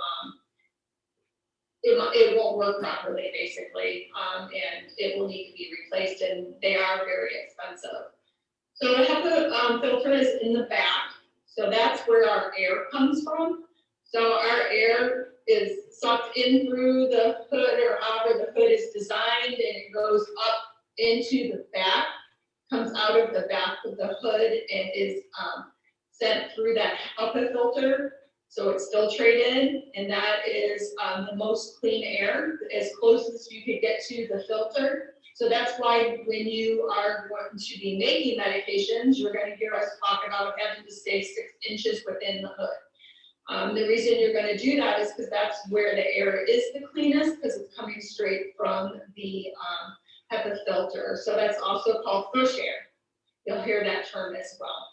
it won't work properly basically, and it will need to be replaced, and they are very expensive. So the HEPA filter is in the back. So that's where our air comes from. So our air is sucked in through the hood, or however the hood is designed, and it goes up into the back, comes out of the back of the hood, and is sent through that HEPA filter. So it's filtrated, and that is the most clean air, as close as you could get to the filter. So that's why when you are going to be making medications, you're going to hear us talk about having to stay 6 inches within the hood. The reason you're going to do that is because that's where the air is the cleanest, because it's coming straight from the HEPA filter. So that's also called fresh air. You'll hear that term as well.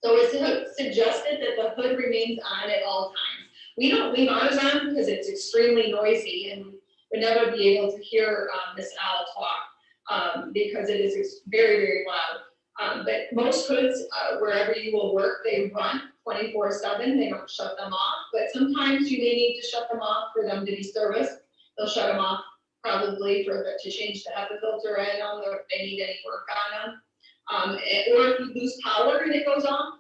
So it's suggested that the hood remains on at all times. We don't leave ours on because it's extremely noisy, and would never be able to hear Miss Al talk because it is very, very loud. But most hoods, wherever you will work, they run 24/7. They don't shut them off. But sometimes you may need to shut them off for them to be serviced. They'll shut them off probably to change the HEPA filter in them, or if they need any work on them. Or if you lose power and it goes off,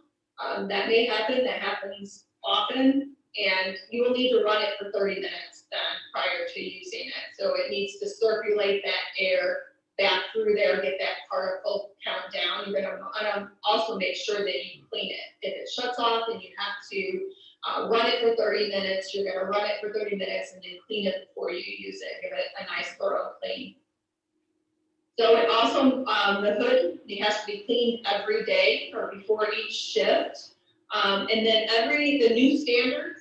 that may happen. That happens often. And you will need to run it for 30 minutes then prior to using it. So it needs to circulate that air back through there, get that particle count down. You're gonna also make sure that you clean it. If it shuts off and you have to run it for 30 minutes, you're gonna run it for 30 minutes and then clean it before you use it. Give it a nice thorough clean. So it also, the hood, it has to be cleaned every day or before each shift. And then the new standards,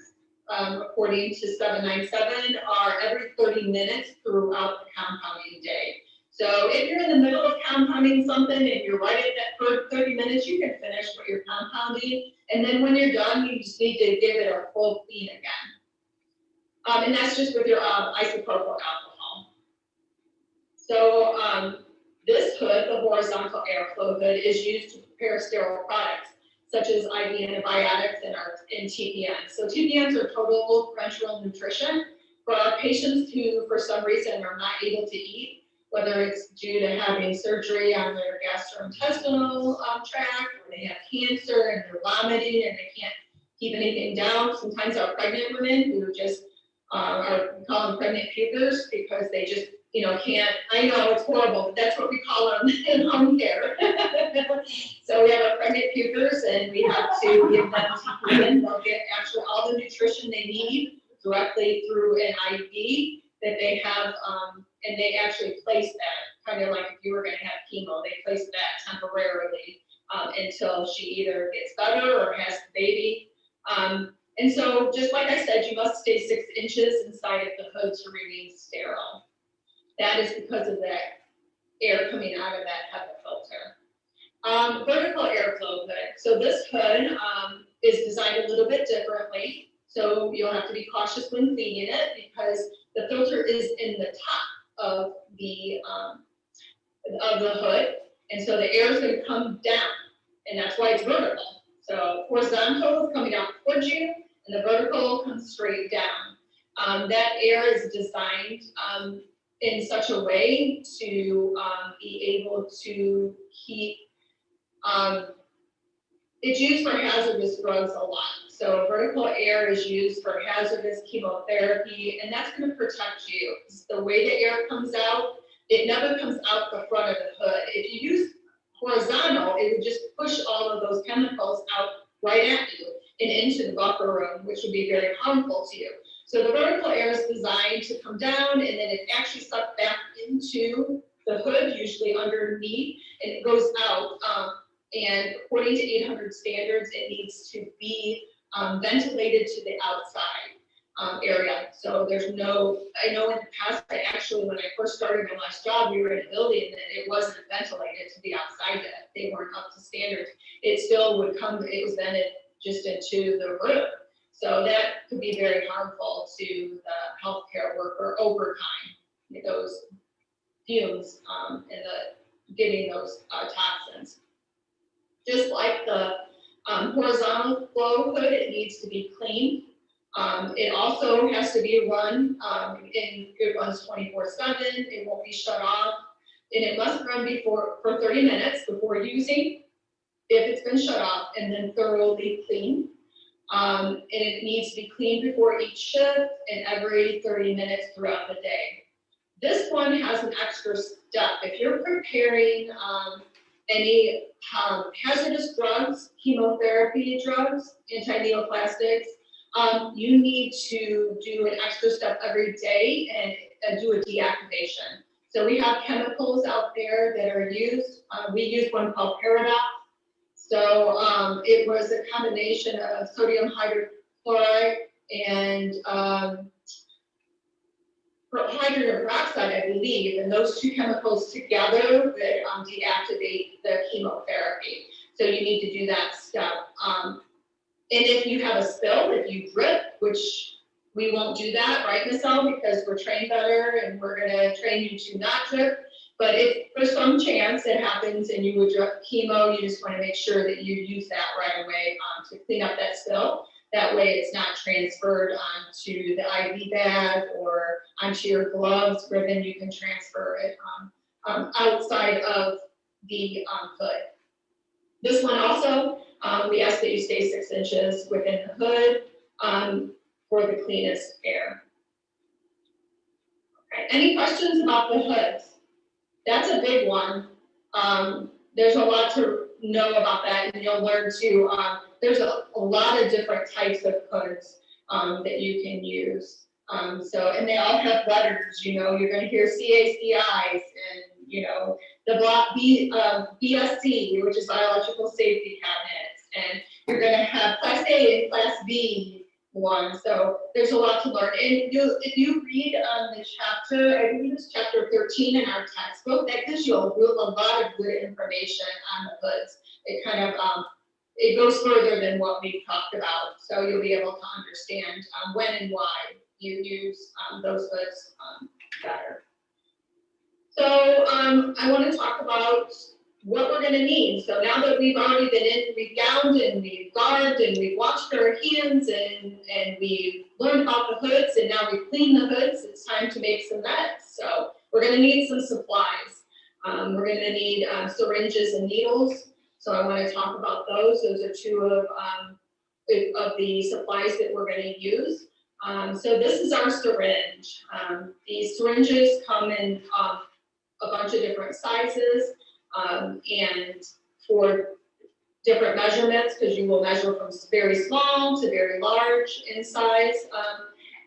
according to 797, are every 30 minutes throughout the compounding day. So if you're in the middle of compounding something and you're right at that first 30 minutes, you can finish what you're compounding. And then when you're done, you just need to give it a full clean again. And that's just with your isopropyl alcohol. So this hood, the horizontal airflow hood, is used to prepare sterile products, such as IV antibiotics and TPNs. So TPNs are total parenteral nutrition for our patients who, for some reason, are not able to eat, whether it's due to having surgery on their gastrointestinal tract, or they have cancer and they're vomiting and they can't keep anything down. Sometimes our pregnant women who just we call them pregnant pukers because they just can't. I know it's horrible, but that's what we call them in home care. So we have our pregnant pukers, and we have to give them TPN. They'll get actually all the nutrition they need directly through an IV that they have, and they actually place that, kind of like if you were going to have chemo, they place that temporarily until she either gets better or has the baby. And so, just like I said, you must stay 6 inches inside of the hood to remain sterile. That is because of that air coming out of that HEPA filter. Vertical airflow hood. So this hood is designed a little bit differently. So you'll have to be cautious when cleaning it because the filter is in the top of the hood, and so the air is going to come down, and that's why it's vertical. So horizontal is coming down towards you, and the vertical comes straight down. That air is designed in such a way to be able to keep, it's used for hazardous drugs a lot. So vertical air is used for hazardous chemotherapy, and that's going to protect you. The way the air comes out, it never comes out the front of the hood. If you use horizontal, it would just push all of those chemicals out right at you and into the buffer room, which would be very harmful to you. So the vertical air is designed to come down, and then it actually sucked back into the hood, usually underneath, and it goes out. And according to 800 standards, it needs to be ventilated to the outside area. So there's no, I know in the past, when I first started my last job, we were in a building and it wasn't ventilated to the outside yet. They weren't up to standards. It still would come, it was vented just into the room. So that could be very harmful to the healthcare worker over time, those fumes and getting those toxins. Just like the horizontal flow hood, it needs to be cleaned. It also has to be run, and it runs 24/7. It won't be shut off, and it must run for 30 minutes before using. if it's been shut off, and then thoroughly cleaned. And it needs to be cleaned before each shift and every 30 minutes throughout the day. This one has an extra step. If you're preparing any hazardous drugs, chemotherapy drugs, anti-neoplastics, you need to do an extra step every day and do a deactivation. So we have chemicals out there that are used. We use one called Paradox. So it was a combination of sodium hydrochloride and hydrogen peroxide, I believe, and those two chemicals together would deactivate the chemotherapy. So you need to do that step. And if you have a spill, if you drip, which we won't do that, right, Ms. L, because we're trained better and we're gonna train you to not drip. But if for some chance it happens and you would drip chemo, you just wanna make sure that you use that right away to clean up that spill. That way it's not transferred onto the IV bag or onto your gloves, where then you can transfer it outside of the hood. This one also, we ask that you stay 6 inches within the hood for the cleanest air. Okay. Any questions about the hoods? That's a big one. There's a lot to know about that, and you'll learn too. There's a lot of different types of hoods that you can use. And they all have letters, you know, you're gonna hear CACIs and, you know, the block BSC, which is biological safety cabinets, and you're gonna have Class A and Class B one. So there's a lot to learn. And if you read the chapter, I believe it's chapter 13 in our textbook, that gives you a lot of good information on the hoods. It kind of, it goes further than what we've talked about. So you'll be able to understand when and why you use those hoods better. So I want to talk about what we're going to need. So now that we've already been in, we've gowned and we've garbed and we've washed our hands and we've learned about the hoods and now we've cleaned the hoods, it's time to make some meds. So we're going to need some supplies. We're going to need syringes and needles. So I want to talk about those. Those are two of the supplies that we're going to use. So this is our syringe. These syringes come in a bunch of different sizes and for different measurements, because you will measure from very small to very large in size.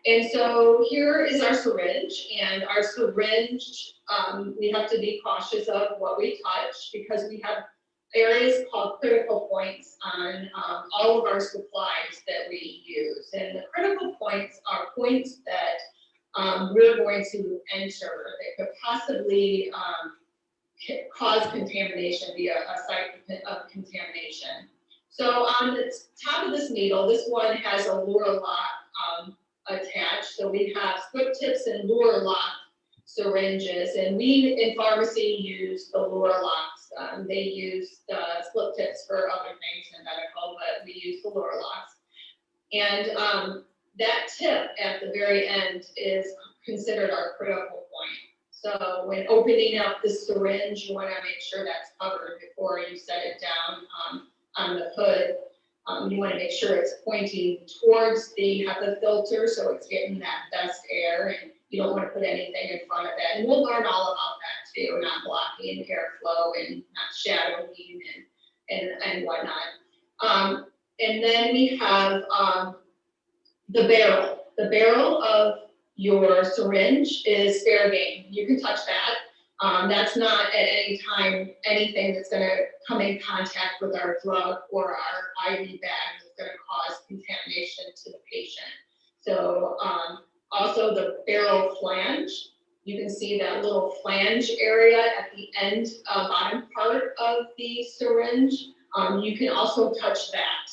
And so here is our syringe, and our syringe, we have to be cautious of what we touch because we have areas called critical points on all of our supplies that we use. And the critical points are points that we're going to enter that could possibly cause contamination, be a site of contamination. So on the top of this needle, this one has a lure lock attached. So we have split tips and lure lock syringes, and we in pharmacy use the lure locks. They use the split tips for other things in medical, but we use the lure locks. And that tip at the very end is considered our critical point. So when opening up the syringe, you want to make sure that's covered before you set it down on the hood. You want to make sure it's pointing towards the HEPA filter, so it's getting that best air, and you don't want to put anything in front of that. And we'll learn all about that too, not blocking airflow and not shadowing and whatnot. And then we have the barrel. The barrel of your syringe is fair game. You can touch that. That's not at any time anything that's going to come in contact with our drug or our IV bag that's going to cause contamination to the patient. So also the barrel flange, you can see that little flange area at the end, bottom part of the syringe. You can also touch that.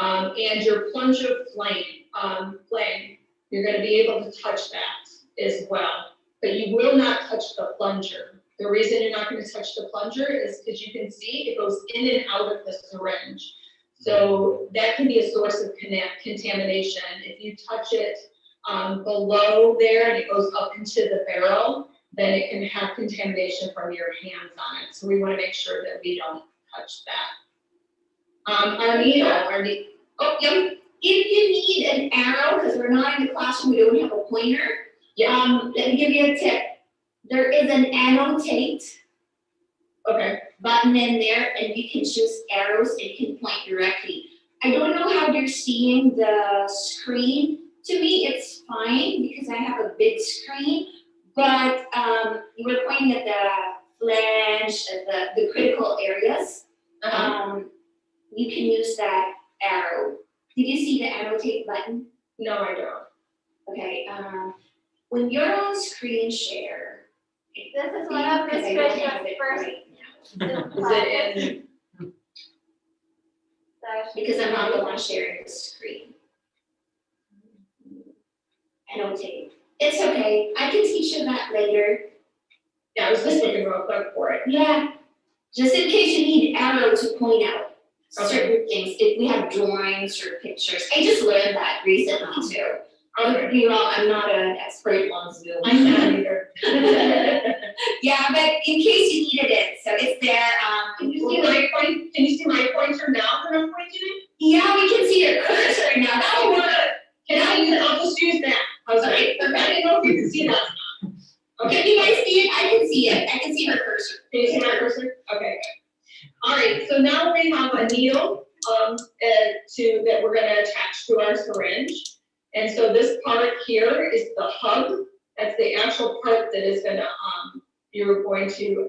And your plunger flame, you're going to be able to touch that as well. But you will not touch the plunger. The reason you're not going to touch the plunger is because you can see it goes in and out of the syringe. So that can be a source of contamination. If you touch it below there and it goes up into the barrel, then it can have contamination from your hands on it. So we want to make sure that we don't touch that. Our needle, oh, yep, If you need an arrow, because we're not in the classroom, we don't have a pointer. yeah, Let me give you a tip. There is an annotate okay, button in there, and you can choose arrows and you can point directly. I don't know how you're seeing the screen. To me, it's fine because I have a big screen, but you were pointing at the flange, the critical areas. You can use that arrow. Did you see the annotate button? no, I don't. Okay, when you're on screen share. This is one of Miss I don't have Tricia's it first right now, Zoom Is classes. it in, because I'm not the one sharing the screen. Annotate. It's okay, I can teach you that later. yeah, I was just looking real quick for it. Yeah, just in case you need arrow to point out Okay. certain things, if we have drawings or pictures. I just learned that recently too. Okay. You know, I'm not an expert on Zoom. I'm not either. Yeah, but in case you needed it, so it's there, Can you see my point, can you see my pointer now that I'm pointing it? yeah, we can see your cursor now, that'll work. Can I use, I'll just use that. How's that? Okay, I didn't know if you can see that. Can you guys see it? I can see it, I can see her cursor. Can you see my cursor? Okay, good. All right, so now we have a needle, that we're gonna attach to our syringe. And so this part here is the hub. That's the actual part that is gonna, you're going to,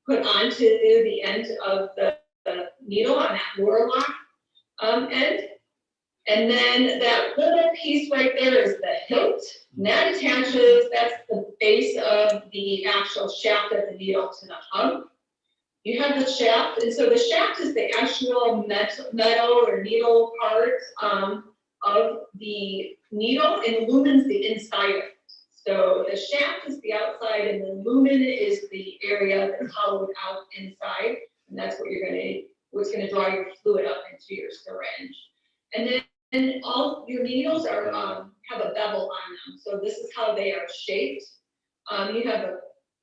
put onto the end of the needle on that lower lock, end. And then that little piece right there is the hilt. And that attaches, that's the base of the actual shaft of the needle to the hub. You have the shaft, and so the shaft is the actual metal or needle part of the needle, and lumen's the inside of it. So the shaft is the outside, and the lumen is the area that's hollowed out inside, and that's what what's gonna draw your fluid up into your syringe. And then all your needles are have a bevel on them, so this is how they are shaped. You have a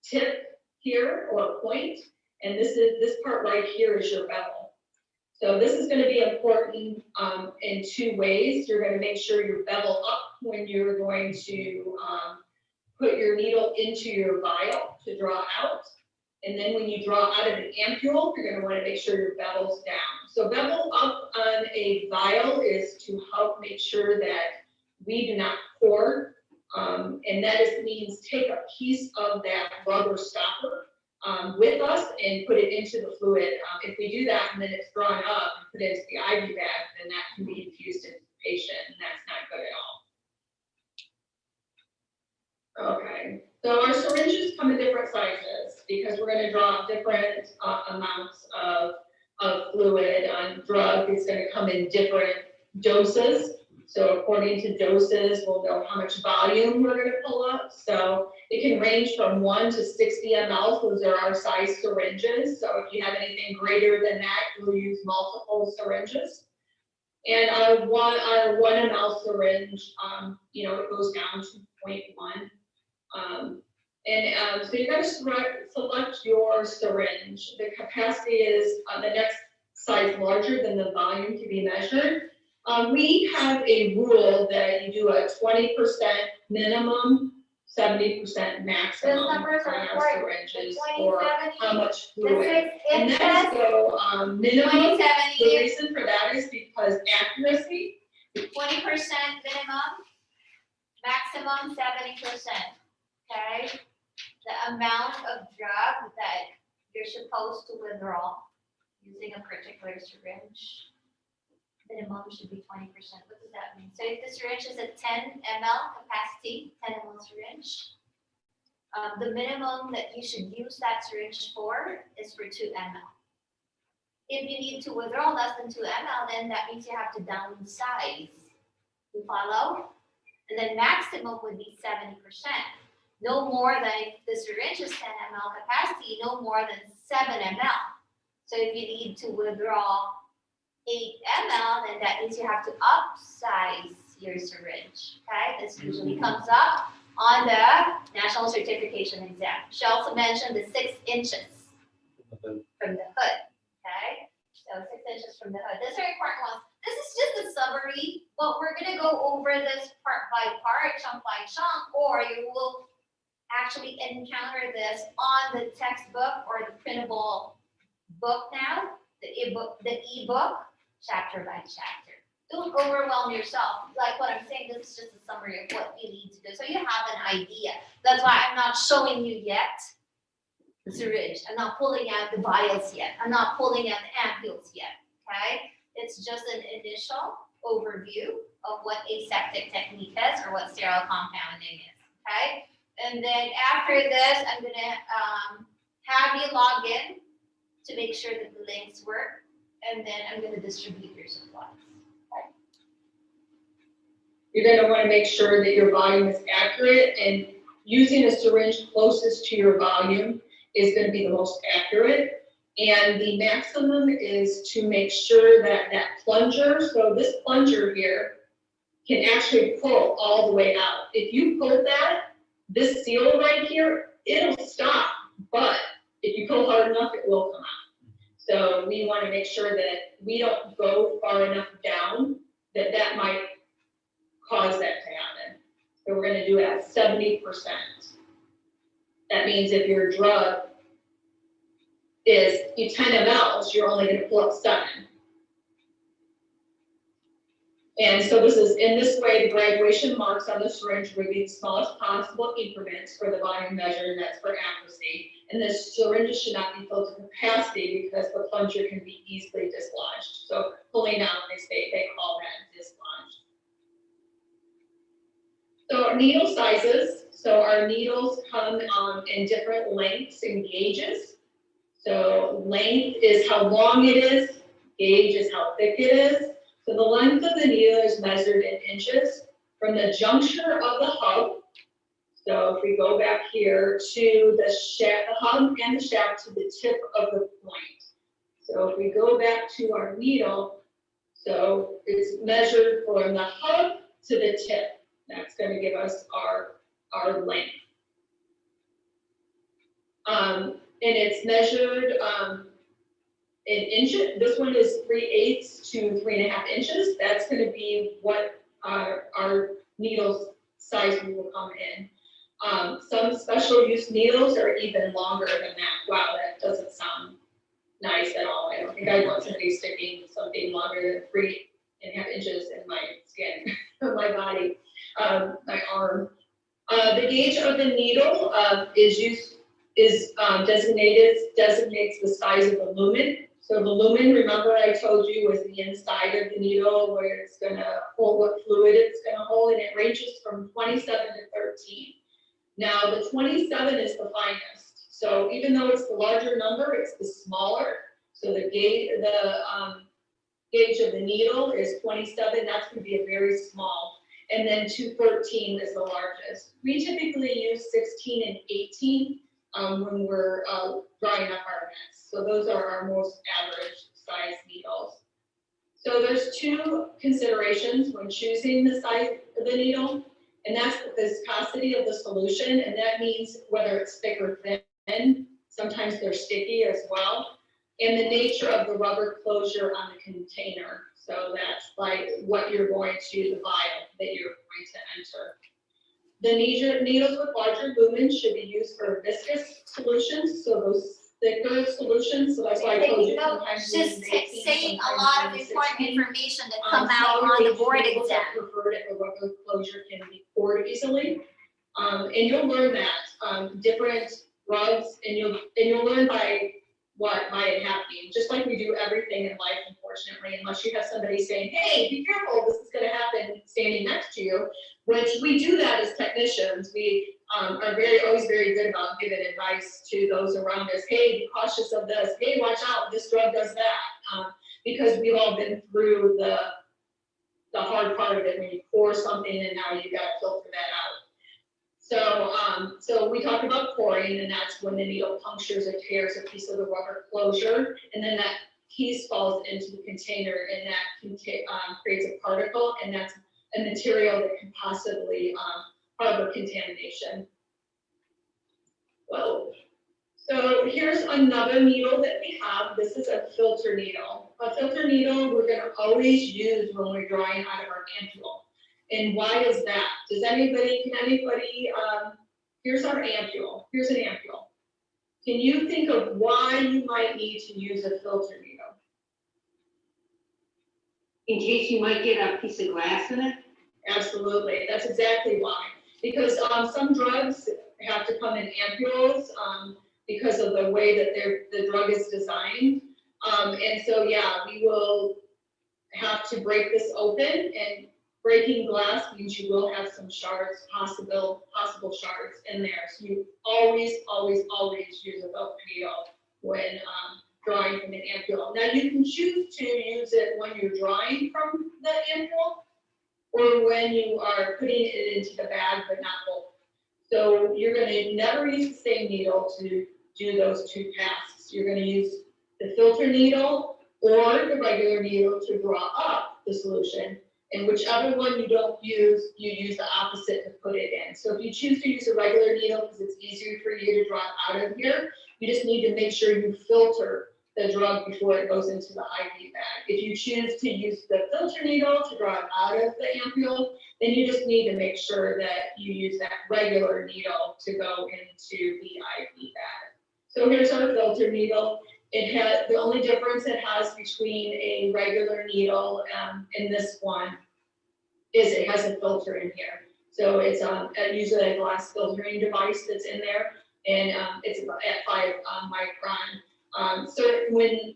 tip here or a point, and this part right here is your bevel. So this is going to be important in two ways. You're going to make sure you bevel up when you're going to put your needle into your vial to draw out. And then when you draw out of the ampule, you're going to want to make sure your bevel's down. So bevel up on a vial is to help make sure that we do not pour. And that means take a piece of that rubber stopper with us and put it into the fluid. If we do that and then it's drawn up and put it into the IV bag, then that can be infused into the patient, and that's not good at all. Okay, so our syringes come in different sizes because we're going to draw different amounts of fluid. Drug is going to come in different doses. So according to doses, we'll know how much volume we're going to pull up. So it can range from 1 to 60 ml. Those are our size syringes. So if you have anything greater than that, we'll use multiple syringes. And our 1 ml syringe, it goes down to 0.1. So you're going to select your syringe. The capacity is the next size larger than the volume to be measured. We have a rule that you do a 20% minimum, 70% maximum Those numbers are on our important. syringes 20, for 70, how much The fluid. 6 And inches, then so minimum, 20, the 70, reason for that is because accuracy. 20% minimum, maximum 70%, okay? The amount of drug that you're supposed to withdraw using a particular syringe, minimum should be 20%. What does that mean? So if the syringe is a 10 ml capacity, 10 ml syringe, the minimum that you should use that syringe for is for 2 ml. If you need to withdraw less than 2 ml, then that means you have to downsize. You follow? And then maximum would be 70%. No more than, if the syringe is 10 ml capacity, no more than 7 ml. So if you need to withdraw 8 ml, then that means you have to upsize your syringe, okay? This usually comes up on the national certification exam. She also mentioned the 6 inches from the hood, okay? So 6 inches from the hood. These are important ones. This is just a summary, but we're gonna go over this part by part, chunk by chunk, or you will actually encounter this on the textbook or the printable book now, the ebook, chapter by chapter. Don't overwhelm yourself. Like what I'm saying, this is just a summary of what you need to do. So you have an idea. That's why I'm not showing you yet the syringe. I'm not pulling out the vials yet. I'm not pulling out the ampules yet, okay? It's just an initial overview of what aseptic technique is or what sterile compounding is, okay? And then after this, I'm gonna have you log in to make sure that the links work, and then I'm gonna distribute your supplies. You're gonna wanna make sure that your volume is accurate, and using a syringe closest to your volume is gonna be the most accurate. And the maximum is to make sure that that plunger, so this plunger here, can actually pull all the way out. If you pull that, this seal right here, it'll stop, but if you pull hard enough, it will come out. So we wanna make sure that we don't go far enough down that might cause that to happen. So we're gonna do it at 70%. That means if your drug is 10 mLs, you're only gonna pull up 7. And so this is, in this way, the graduation marks on the syringe will be the smallest possible increments for the volume measure, and that's for accuracy. And the syringes should not be filled to capacity because the plunger can be easily dislodged. So pulling out, they call that dislodged. So our needle sizes, so our needles come in different lengths and gauges. So length is how long it is, gauge is how thick it is. So the length of the needle is measured in inches from the juncture of the hub. So if we go back here to the hub and the shaft to the tip of the point. So if we go back to our needle, so it's measured from the hub to the tip. That's going to give us our length. And it's measured in inches. This one is 3/8 to 3.5 inches. That's going to be what our needle size will come in. Some special use needles are even longer than that. Wow, that doesn't sound nice at all. I don't think I want somebody sticking something longer than 3.5 inches in my skin, or my body, my arm. The gauge of the needle designates the size of the lumen. So the lumen, remember I told you, was the inside of the needle where it's gonna hold what fluid it's gonna hold, and it ranges from 27 to 13. Now the 27 is the finest. So even though it's the larger number, it's the smaller. So the gauge of the needle is 27, that's gonna be a very small. And then 213 is the largest. We typically use 16 and 18 when we're drawing up our nets. So those are our most average size needles. So there's two considerations when choosing the size of the needle, and that's the viscosity of the solution, and that means whether it's thick or thin. Sometimes they're sticky as well, and the nature of the rubber closure on the container. So that's like what you're going to, the vial that you're going to enter. The needles with larger lumens should be used for viscous solutions, so those thicker solutions, so that's why I told you sometimes. Just saying a lot of important information that come out on the board exam. Preferred if a rubber closure can be poured easily. And you'll learn that, different rugs, and you'll learn by it happening, just like we do everything in life, unfortunately, unless you have somebody saying, hey, be careful, this is gonna happen standing next to you, which we do that as technicians. We are always very good about giving advice to those around us. Hey, be cautious of this. Hey, watch out, this drug does that. Because we've all been through the hard part of it when you pour something and now you gotta filter that out. So we talked about pouring, and that's when the needle punctures or tears a piece of the rubber closure, and then that piece falls into the container, and that creates a particle, and that's a material that can possibly harbor contamination. Whoa. So here's another needle that we have. This is a filter needle. a filter needle, we're gonna always use when we're drawing out of our ampule. And why is that? Can anybody, here's our ampule, here's an ampule. Can you think of why you might need to use a filter needle? In case you might get a piece of glass in it? Absolutely, that's exactly why. Because some drugs have to come in ampules because of the way that the drug is designed. And so, yeah, we will have to break this open, and breaking glass means you will have some shards, possible shards in there. So you always use a filter needle when drawing from an ampule. Now you can choose to use it when you're drawing from the ampule or when you are putting it into the bag, but not both. So you're gonna never use the same needle to do those two tasks. You're gonna use the filter needle or the regular needle to draw up the solution. And whichever one you don't use, you use the opposite to put it in. So if you choose to use a regular needle because it's easier for you to draw it out of here, you just need to make sure you filter the drug before it goes into the IV bag. If you choose to use the filter needle to draw it out of the ampule, then you just need to make sure that you use that regular needle to go into the IV bag. So here's our filter needle. It has, the only difference it has between a regular needle and this one is it has a filter in here. So it's usually a glass filtering device that's in there, and it's about at 5 micron. So when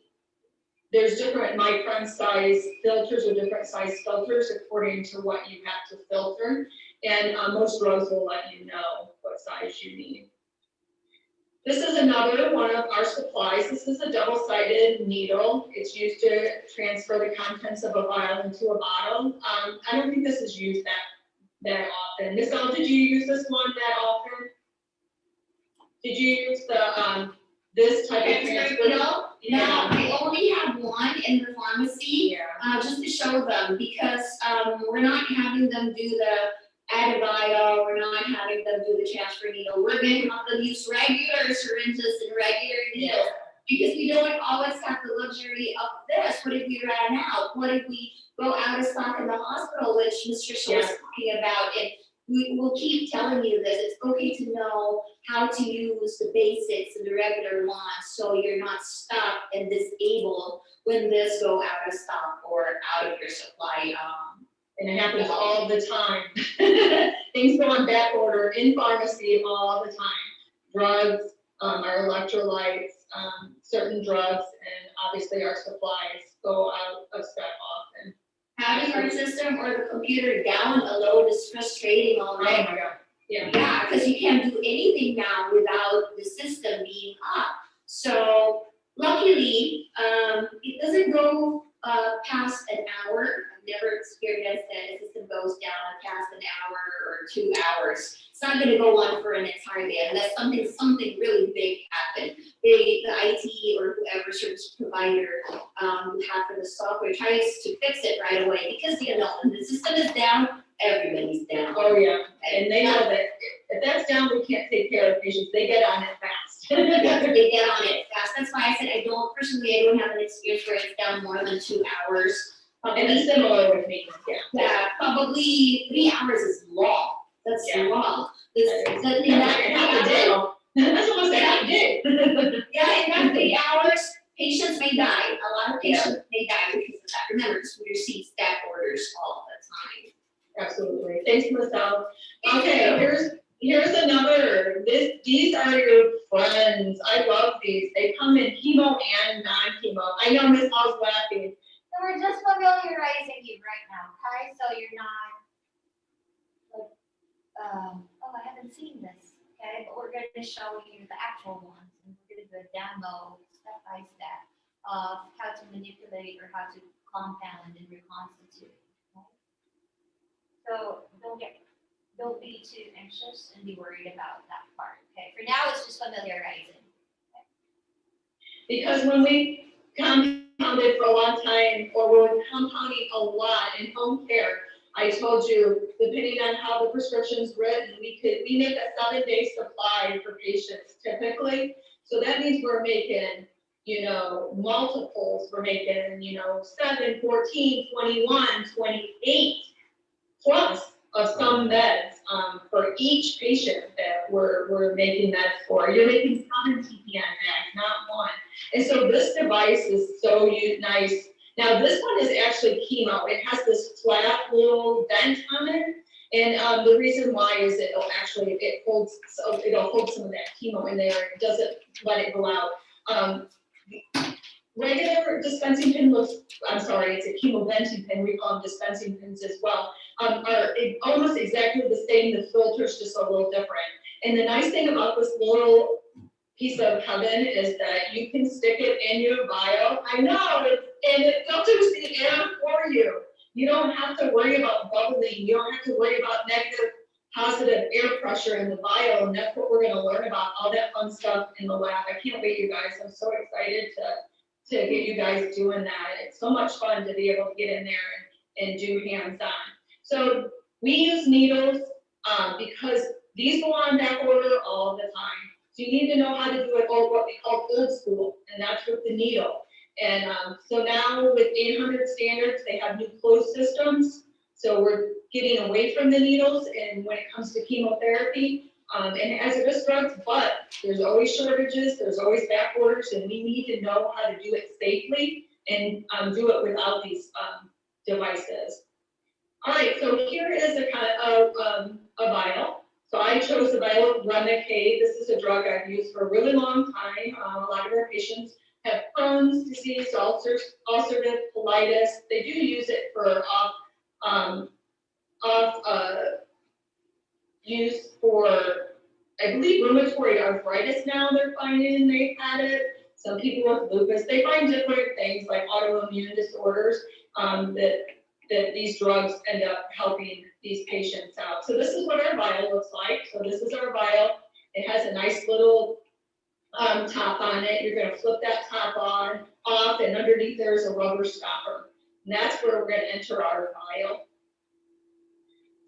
there's different micron size filters or different size filters according to what you have to filter, and most drugs will let you know what size you need. This is another one of our supplies. This is a double-sided needle. It's used to transfer the contents of a vial into a bottle. I don't think this is used that often. Miss Elle, did you use this one that often? Did you use the this type of transfer? No, I only have one in the pharmacy, Yeah. just to show them, because, we're not having them do the add a vial, we're not having them do the transfer needle. We're gonna have them use regular syringes and regular needles, because we don't always have the luxury of this. What if we ran out? What if we go out of stock in the hospital, which Mr. Shaw was talking about? And we will keep telling you this. It's okay to know how to use the basics and the regular ones, so you're not stuck and disabled when this go out of stock or out of your supply. And it happens all the time. Things go on back order in pharmacy all the time. Drugs, our electrolytes, certain drugs, and obviously our supplies go out of stock often. Having our system or the computer down alone is frustrating already. Oh my God. Yeah. Yeah, because you can't do anything now without the system being up. So luckily, it doesn't go past an hour. I've never experienced that a system goes down past an hour or 2 hours. It's not gonna go on for an entire day unless something really big happened. The IT or whoever service provider you have for the software tries to fix it right away, because you know when the system is down, everybody's down. Oh, yeah. And they know that if that's down, we can't take care of patients. They get on it fast. They get on it fast. That's why I said I don't have an experience where it's down more than 2 hours. And it's similar with me, yeah. Yeah, probably 3 hours is long. That's Yeah. long. That's half a day. That's almost a half a day. Yeah, in that 3 hours, patients may die. A lot of patients may die because of that. Remember, we receive staff orders all the time. Absolutely. Thanks, Marcel. Okay, here's another. These are your friends. I love these. They come in chemo and non-chemo. I know Miss Hall's laughing. So we're just familiarizing you right now, okay? So you're not like, oh, I haven't seen this, okay? But we're gonna show you the actual ones, and we're gonna do a demo step by step of how to manipulate or how to compound and reconstitute. Okay? So don't be too anxious and be worried about that part, okay? For now, it's just familiarizing. Because when we compounded for a long time, or we're compounding a lot in home care, I told you, depending on how the prescription's written, we make a 7-day supply for patients typically. So that means we're making multiples, we're making, 7, 14, 21, 28 plus of some meds, for each patient that we're making meds for. You're making 7 TPN meds, not 1. And so this device is so nice. Now this one is actually chemo. It has this flat little vent on it. And the reason why is it'll hold some of that chemo in there. It doesn't let it go out. Regular dispensing pin it's a chemo venting pin, we call them dispensing pins as well, are almost exactly the same, the filter's just a little different. And the nice thing about this little piece of heaven is that you can stick it in your vial. I know, and it filters the air for you. You don't have to worry about bubbling, you don't have to worry about negative, positive air pressure in the vial, and that's what we're gonna learn about, all that fun stuff in the lab. I can't wait, you guys, I'm so excited to get you guys doing that. It's so much fun to be able to get in there and do hands-on. So we use needles because these go on back order all the time. So you need to know how to do it, what we call old school, and that's with the needle. And so now with 800 standards, they have new closed systems. So we're getting away from the needles, and when it comes to chemotherapy, and hazardous drugs, but there's always shortages, there's always back orders, and we need to know how to do it safely and do it without these devices. All right, so here is a kind of a vial. So I chose the vial of Remicade. This is a drug I've used for a really long time. A lot of our patients have Crohn's disease, ulcerative colitis. They do use it for use for, I believe, rheumatoid arthritis now they're finding they've had it. Some people with lupus, they find different things like autoimmune disorders that these drugs end up helping these patients out. So this is what our vial looks like. So this is our vial. It has a nice little top on it. You're gonna flip that top off, and underneath there's a rubber stopper. And that's where we're gonna enter our vial.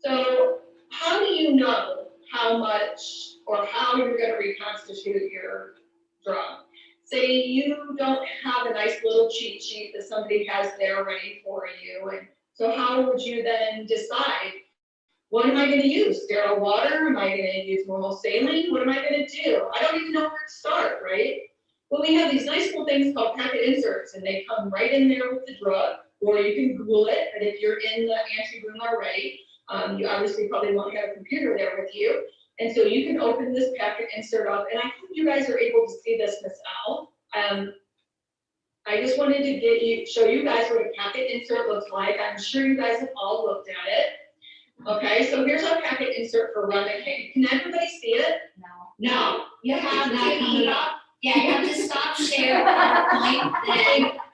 So how do you know how much or how you're going to reconstitute your drug? Say you don't have a nice little cheat sheet that somebody has there ready for you. And so how would you then decide, what am I going to use? Sterile water? Am I going to use normal saline? What am I going to do? I don't even know where to start, right? Well, we have these nice little things called packet inserts, and they come right in there with the drug, or you can Google it, but if you're in the antry room already, you obviously probably won't have a computer there with you. And so you can open this packet insert up, and I hope you guys are able to see this, Miss Al. I just wanted to show you guys what a packet insert looks like. I'm sure you guys have all looked at it. Okay, so here's our packet insert for Remicade. Can everybody see it? No. You have to yeah, you have to stop share PowerPoint,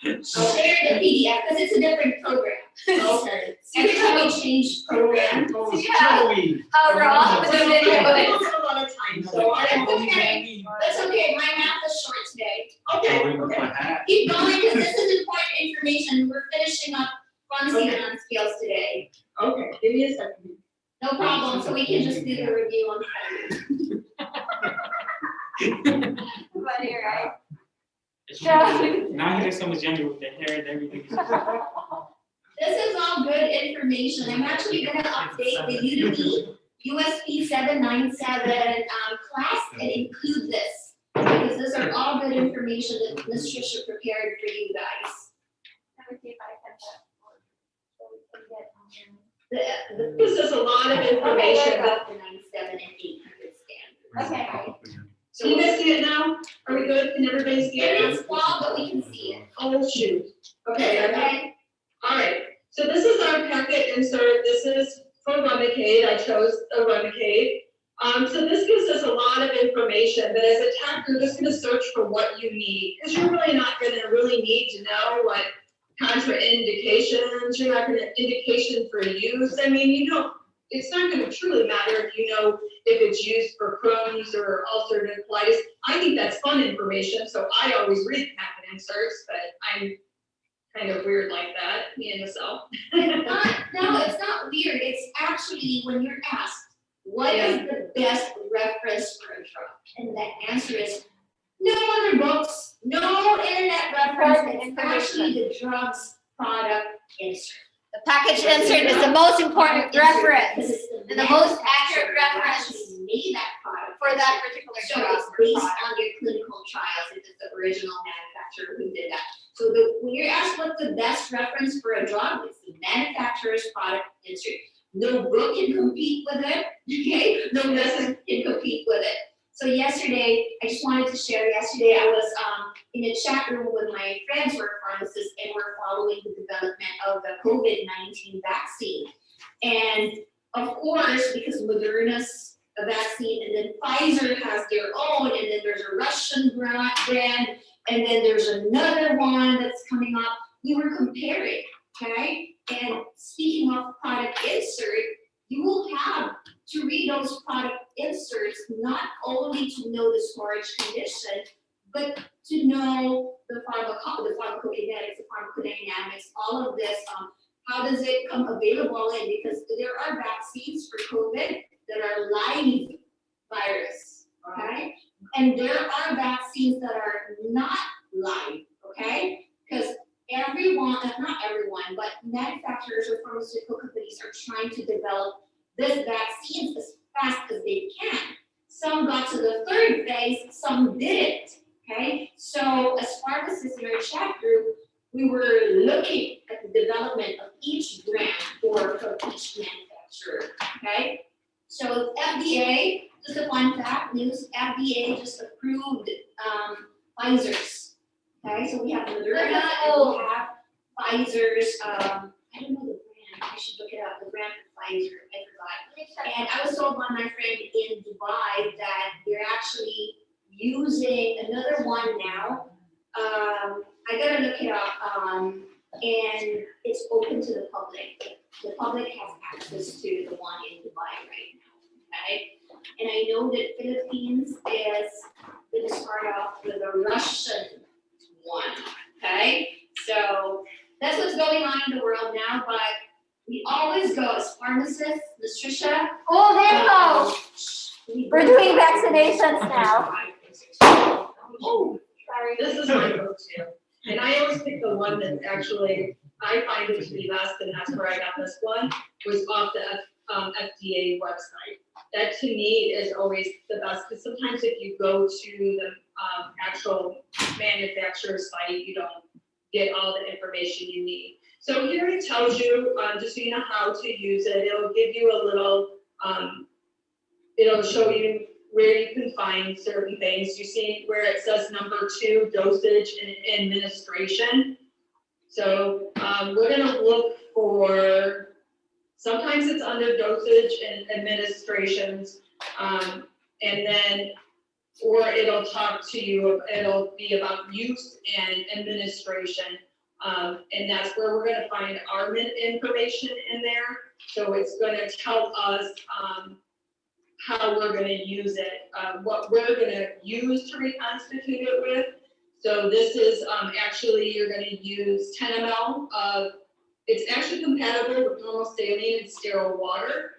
then share the PDF, because it's a different program. Okay. Every time we change program. How wrong with the video is. A lot of time, so That's okay, my math is short today. okay. Keep going, because this is important information. We're finishing up pharmacy on scales today. Okay, give me a second. No problem, so we can just do the review on Friday. Funny, right? Now he looks so much younger with the hair and everything. This is all good information. I'm actually gonna update the UDP USP 797 class and include this, because these are all good information that Ms. Trisha prepared for you guys. Let me see if I can so we can get on This is a lot of information. About the 97 and 800 standards. Okay. So you guys see it now? Are we good? Can everybody see It it? is small, but we can see it. Oh, shoot. Okay, Okay. all right. So this is our packet insert. This is for Remicade. I chose the Remicade. So this gives us a lot of information, but as a tech, you're just gonna search for what you need, because you're really not gonna really need to know what contraindications, you're not gonna indication for use. I mean, you don't, it's not gonna truly matter if you know if it's used for Crohn's or ulcerative colitis. I think that's fun information, so I always read packet inserts, but I'm kind of weird like that, me and myself. No, it's not weird. It's actually when you're asked, what is the best reference for a drug? And the answer is No other books, no internet reference, Important it's actually the drug's product insert. The package insert is the most important Because reference it's and the most accurate manufacturer who reference actually made that product. for that particular So drug it's or based product. on your clinical trials, if it's the original manufacturer who did that. So when you're asked what's the best reference for a drug, it's the manufacturer's product insert. No book can compete with it, okay? No medicine can compete with it. So yesterday, I just wanted to share, yesterday I was in a chat room with my friends who are pharmacists and we're following the development of the COVID-19 vaccine. And of course, because Moderna's a vaccine and then Pfizer has their own and then there's a Russian brand and then there's another one that's coming up, we were comparing, okay? And speaking of product insert, you will have to read those product inserts, not only to know the storage condition, but to know the pharmacokinetics, the pharmacodynamics, all of this. How does it come available in? Because there are vaccines for COVID that are live virus, okay? And there are vaccines that are not live, okay? Because everyone, not everyone, but manufacturers or pharmaceutical companies are trying to develop this vaccines as fast as they can. Some got to the third phase, some didn't, okay? So as pharmacists in our chat group, we were looking at the development of each brand or from each manufacturer, okay? So FDA, just a fun fact, news, FDA just approved Pfizer's, okay? So we have Moderna and we have Pfizer's, I don't know the brand, I should look it up, the brand for Pfizer, I forgot. And I was told by my friend in Dubai that they're actually using another one now. I gotta look it up, and it's open to the public. The public has access to the one in Dubai right now, okay? And I know that Philippines is gonna start off with a Russian one, okay? So that's what's going on in the world now, but we always go as pharmacists, Ms. Trisha. Oh, there you go. We're doing vaccinations now. Oh, Sorry. this is my go-to. And I always pick the one that actually, I find it to be best, and that's where I got this one, was off the FDA website. That to me is always the best, because sometimes if you go to the actual manufacturer's site, you don't get all the information you need. So here it tells you, just so you know how to use it, it'll give you a little, it'll show you where you can find certain things. You see where it says number 2, dosage and administration. So we're gonna look for, sometimes it's under dosage and administrations, and then, or it'll talk to you, it'll be about use and administration. And that's where we're gonna find our information in there. So it's gonna tell us how we're gonna use it, what we're gonna use to reconstitute it with. So this is actually, you're gonna use 10 ml of, it's actually compatible with normal saline and sterile water,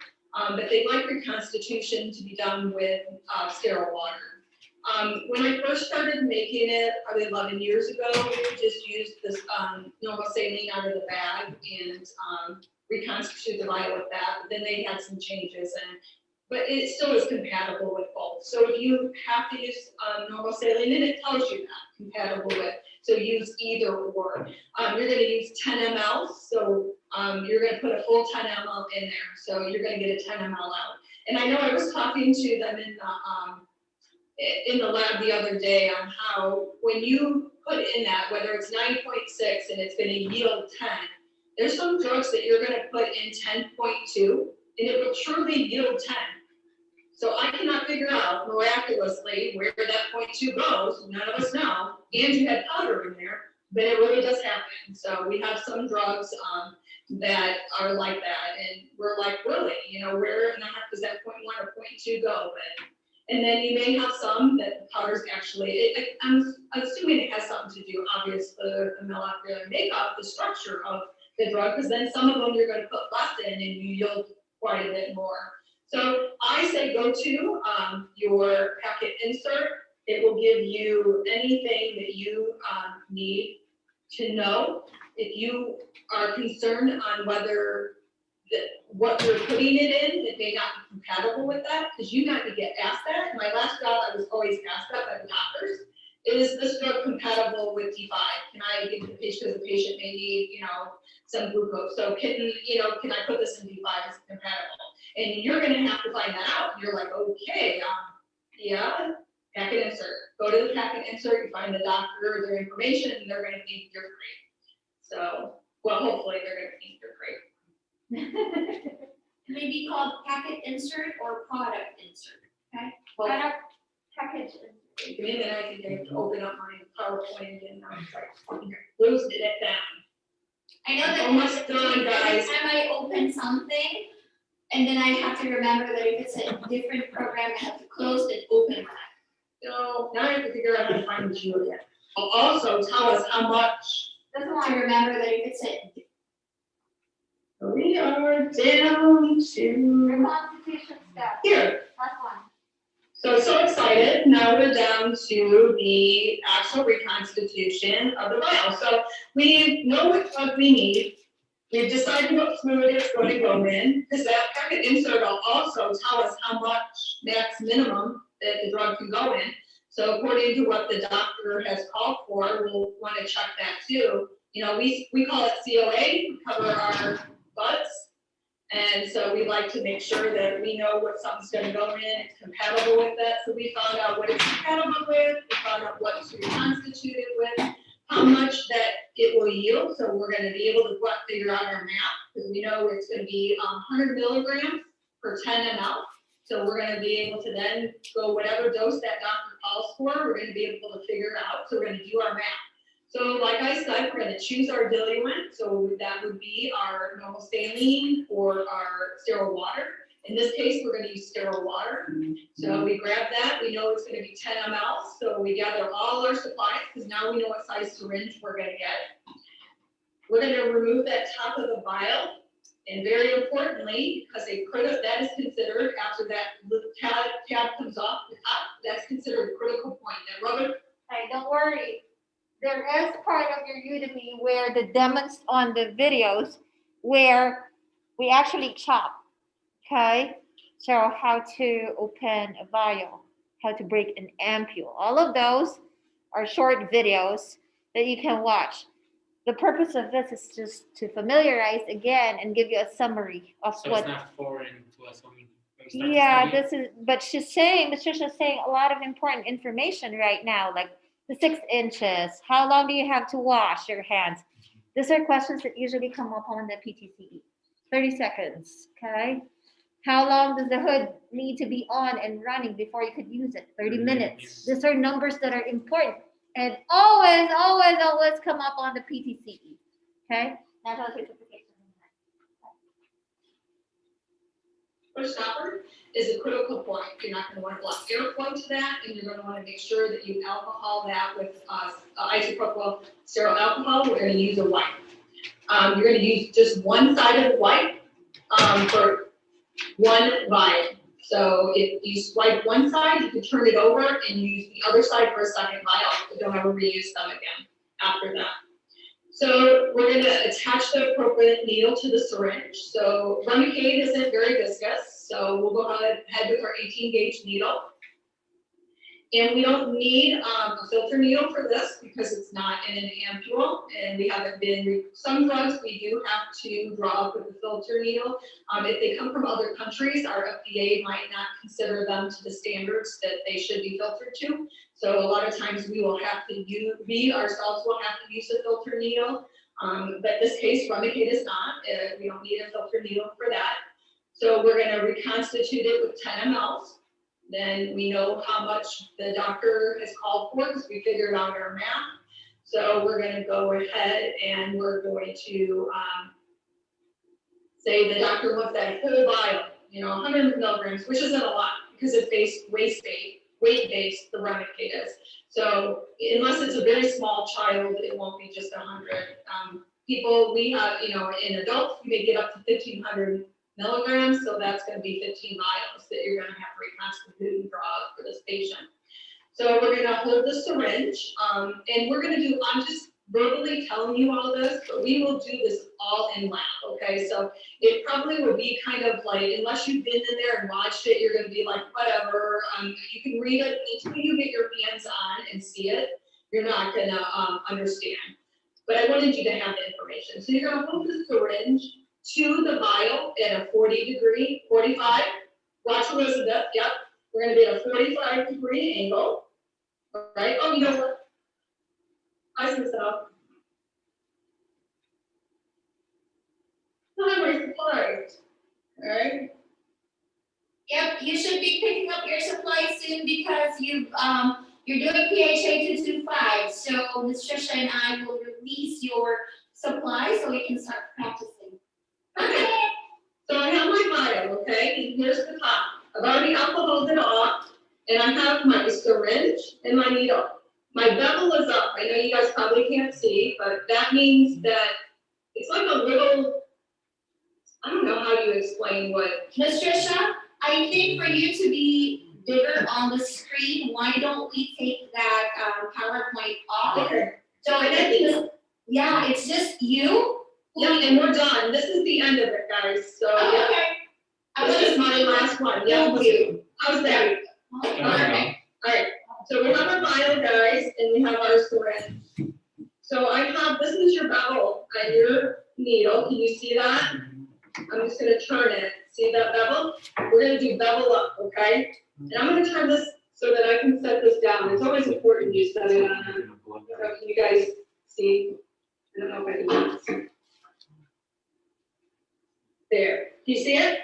but they'd like reconstitution to be done with sterile water. When I first started making it, probably 11 years ago, we just used this normal saline out of the bag and reconstitute the vial with that. But then they had some changes, but it still is compatible with both. So if you have to use normal saline, and it tells you that, compatible with, so use either or. You're gonna use 10 ml, so you're gonna put a full 10 ml in there. So you're gonna get a 10 ml out. And I know I was talking to them in the lab the other day on how when you put in that, whether it's 9.6 and it's gonna yield 10, there's some drugs that you're gonna put in 10.2 and it will truly yield 10. So I cannot figure out miraculously where that 0.2 goes, none of us know, and you had powder in there, but it really does happen. So we have some drugs that are like that, and we're like, really, where in the heck does that 0.1 or 0.2 go? And then you may have some that the powder's actually, I'm assuming it has something to do, obviously, with the molecular makeup, the structure of the drug, because then some of them you're going to put less in and you yield quite a bit more. So I say go to your packet insert, It will give you anything that you need to know. If you are concerned on whether what you're putting it in, it may not be compatible with that, because you might get asked that. In my last job, I was always asked that by the doctors. Is this drug compatible with D5? Can I give the patient, because the patient may need, some glucose. So can I put this in D5? Is it compatible? And you're gonna have to find that out. You're like, okay, yeah, packet insert. Go to the packet insert, you find the doctor, their information, and they're gonna think you're great. So, well, hopefully they're gonna think you're great. It may be called packet insert or product insert, okay? Well, Product package. give me a minute, I can get to open up my PowerPoint and I'm like, losing it down. I know that Almost done, guys. every time I open something, and then I have to remember that if it's a different program, I have to close and open that. So now I have to figure out how to find you again. Also, tell us how much. To remember that if it's a, We are down to Reconstitution step, here. last one. So excited. Now we're down to the actual reconstitution of the vial. So we know what drug we need. We've decided what fluid it's going to go in, because that packet insert will also tell us how much max minimum that the drug can go in. So according to what the doctor has called for, we'll want to check that too. We call it COA, we cover our butts. And so we like to make sure that we know what something's gonna go in, it's compatible with that. So we found out what it's compatible with, we found out what it's reconstituted with, how much that it will yield. So we're gonna be able to figure out our math, because we know it's gonna be 100 milligrams per 10 ml. So we're gonna be able to then go whatever dose that doctor calls for, we're gonna be able to figure it out. So we're gonna do our math. So like I said, we're gonna choose our diluent, so that would be our normal saline or our sterile water. In this case, we're gonna use sterile water. So we grab that, we know it's gonna be 10 ml, so we gather all our supplies, because now we know what size syringe we're gonna get. We're gonna remove that top of the vial, and very importantly, because that is considered, after that little tab comes off the top, that's considered a critical point. That rubber. Hey, don't worry. There is part of your Udemy where the demos on the videos where we actually chop, okay? So how to open a vial, how to break an ampule. All of those are short videos that you can watch. The purpose of this is just to familiarize again and give you a summary of So what. it's not foreign to us when we start to Yeah, study it. this is, but she's saying, Patricia's saying a lot of important information right now, like the 6 inches, how long do you have to wash your hands? These are questions that usually come up on the PTCE. 30 seconds, okay? How long does the hood need to be on and running before you could use it? 30 minutes. These are numbers that are important and always, always, always come up on the PTCE, okay? National certification. Push stopper is a critical point. You're not gonna want to block airflow to that, and you're gonna want to make sure that you alcohol that with isopropyl sterile alcohol. We're gonna use a wipe. You're gonna use just one side of the wipe for one vial. So if you swipe one side, you can turn it over and use the other side for a second vial, but don't ever reuse them again after that. So we're gonna attach the appropriate needle to the syringe. So Remicade isn't very viscous, so we'll go ahead with our 18 gauge needle. And we don't need a filter needle for this because it's not in an ampule, and we haven't been, some drugs we do have to draw up with the filter needle. If they come from other countries, our FDA might not consider them to the standards that they should be filtered to. So a lot of times we ourselves will have to use a filter needle. But this case, Remicade is not, we don't need a filter needle for that. So we're gonna reconstitute it with 10 mLs. Then we know how much the doctor has called for because we figured out our math. So we're gonna go ahead and we're going to say the doctor wants that whole vial, 100 milligrams, which isn't a lot because it's weight-based, the Remicade is. So unless it's a very small child, it won't be just 100. People, we have, in adults, you may get up to 1,500 milligrams, so that's going to be 15 vials that you're going to have to reconstitute and draw up for this patient. So we're gonna hold the syringe, and we're gonna do, I'm just verbally telling you all this, but we will do this all in lab, okay? So it probably would be kind of like, unless you've been in there and watched it, you're gonna be like, whatever, you can read it until you get your hands on and see it, you're not gonna, understand. But I wanted you to have the information. So you're gonna hold the syringe to the vial at a 40 degree, 45. Watch Elizabeth, yep. We're gonna be at a 45-degree angle, right? Oh, you know what? I see myself. I have my supplies, alright? Yep, you should be picking up your supplies soon because you're doing PHA 225. So Ms. Trisha and I will release your supplies so we can start practicing. Okay. So I have my vial, okay, and here's the top. I've already alcoholed it off, and I have my syringe and my needle. My bevel is up. I know you guys probably can't see, but that means that it's like a little, I don't know how you explain what. Ms. Trisha, I think for you to be bigger on the screen, why don't we take that PowerPoint off? Okay. So I think, yeah, it's just you. Yeah, and we're done. This is the end of it, guys, so yeah. Okay. I This is was my last one, yeah. Thank you. How's that? Okay. Alright, so we have our vial, guys, and we have our syringe. So I have, this is your bevel and your needle, can you see that? I'm just gonna turn it, see that bevel? We're gonna do bevel up, okay? And I'm gonna turn this so that I can set this down, it's always important you set it on. So can you guys see? I don't know if I can do this. There, do you see it?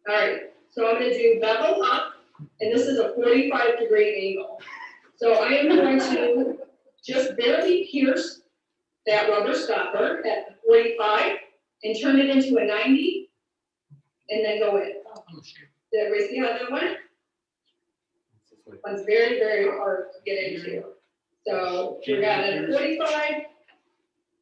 Alright, so I'm gonna do bevel up, and this is a 45-degree angle. So I am going to just barely pierce that rubber stopper at the 45 and turn it into a 90, and then go in. Did everybody see how that went? It's very, very hard to get into. So we got it at 45,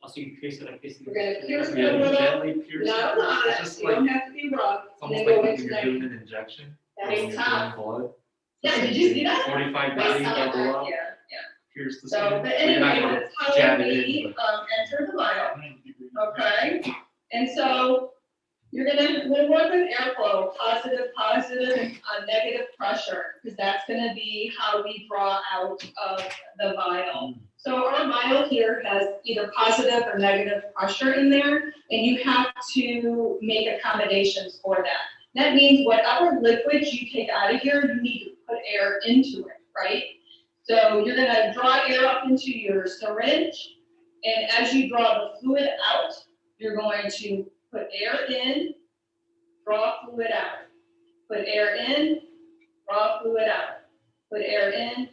Also, you pierce it like this. we're gonna pierce it Yeah, a little, gently pierce it. not a lot, It's just you like, don't have to be rough, it's and then almost go like when into you're 90. doing an injection. That when is you're tough. doing blood. Yeah, did you see that? 45 I degree saw double that, up, Yeah. pierce the So, skin. but But you're not anyway, gonna that's jab how it we, in, but- enter the vial, okay? And so, we'll work with airflow, positive, negative pressure, because that's gonna be how we draw out of the vial. So our vial here has either positive or negative pressure in there, and you have to make accommodations for that. That means whatever liquids you take out of here, you need to put air into it, right? So you're gonna draw air up into your syringe, and as you draw the fluid out, you're going to put air in, draw fluid out. Put air in, draw fluid out. Put air in,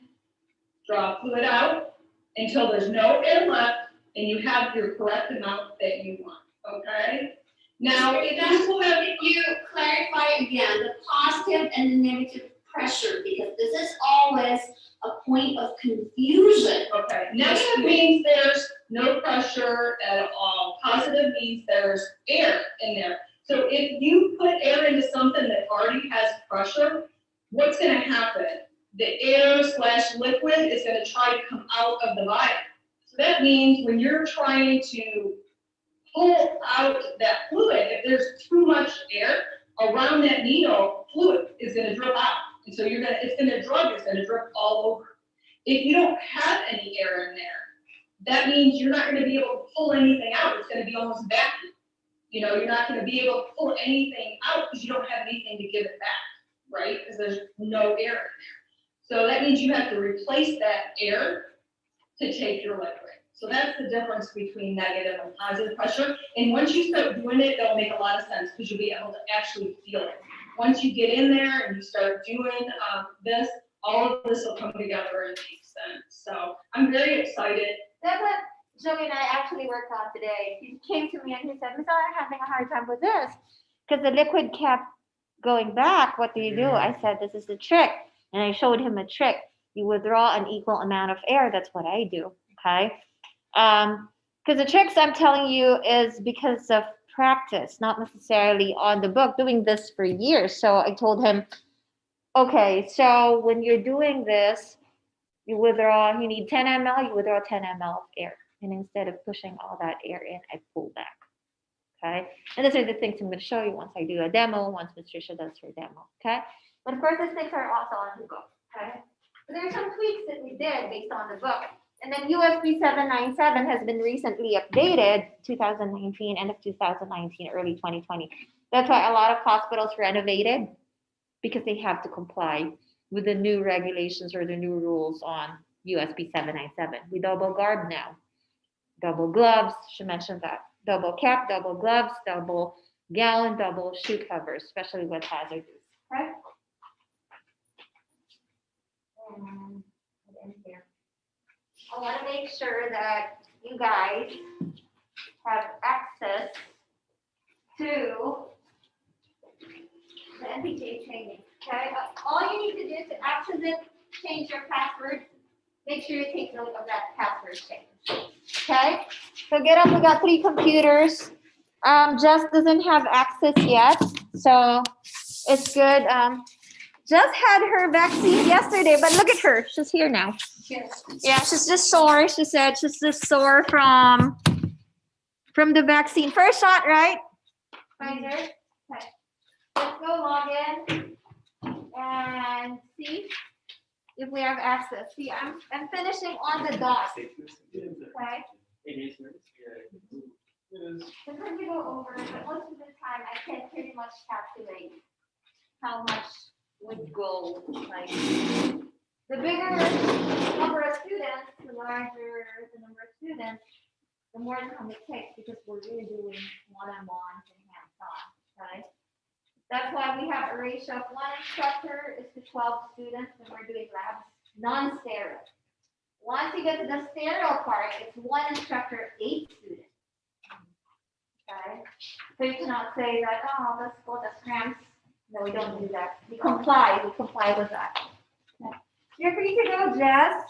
draw fluid out, until there's no air left and you have your correct amount that you want, okay? Now, if this will have, If you clarify again, the positive and the negative pressure, because this is always a point of confusion. okay, negative means there's no pressure at all. Positive means there's air in there. So if you put air into something that already has pressure, what's gonna happen? The air / liquid is gonna try to come out of the vial. So that means when you're trying to pull out that fluid, if there's too much air around that needle, fluid is gonna drip out. And so it's gonna drip all over. If you don't have any air in there, that means you're not gonna be able to pull anything out, it's gonna be almost vacuum. You know, you're not gonna be able to pull anything out because you don't have anything to give it back, right? Because there's no air in there. So that means you have to replace that air to take your liquid. So that's the difference between negative and positive pressure. And once you start doing it, it'll make a lot of sense because you'll be able to actually feel it. Once you get in there and you start doing this, all of this will come together and make sense. So I'm very excited. That's what Joey and I actually worked on today. He came to me and he said, Miss, I'm having a hard time with this because the liquid kept going back. What do you do? I said, this is the trick. And I showed him a trick. You withdraw an equal amount of air. That's what I do. Okay. Because the tricks I'm telling you is because of practice, not necessarily on the book, doing this for years. So I told him, Okay, so when you're doing this, you withdraw, you need 10 ml, you withdraw 10 ml of air. And instead of pushing all that air in, I pull back. Okay, and those are the things I'm going to show you once I do a demo, once Ms. Trisha does her demo. Okay, but of course, these things are also on the book. Okay, but there are some tweaks that we did based on the book. And then USB 797 has been recently updated, 2019, end of 2019, early 2020. That's why a lot of hospitals renovated because they have to comply with the new regulations or the new rules on USB 797. We double guard now, double gloves, she mentioned that. Double cap, double gloves, double gown, double shoe covers, especially with hazardous. Okay? And in here. I want to make sure that you guys have access to the NPCA training. Okay? All you need to do to access it, change your password. Make sure you take note of that password change. Okay? So get up, we got 3 computers. Jess doesn't have access yet, so it's good. Jess had her vaccine yesterday, but look at her, she's here now. Yes. Yeah, she's just sore. She said she's just sore from the vaccine. First shot, right? Pfizer. Okay. Let's go log in and see if we have access. See, I'm finishing on the dot. Okay. It is, yeah. It is. Sometimes we go over, but most of the time I can pretty much calculate how much would go. Like the bigger number of students, the larger the number of students, the more time it takes because we're really doing one-on-one and hands-on, right? That's why we have a ratio of 1 instructor is to 12 students, and we're doing labs non-sterile. Once you get to the sterile part, it's 1 instructor, 8 students. Okay, so you cannot say that, oh, let's go to cramps. No, we don't do that. We comply with that. Okay. You're free to go, Jess.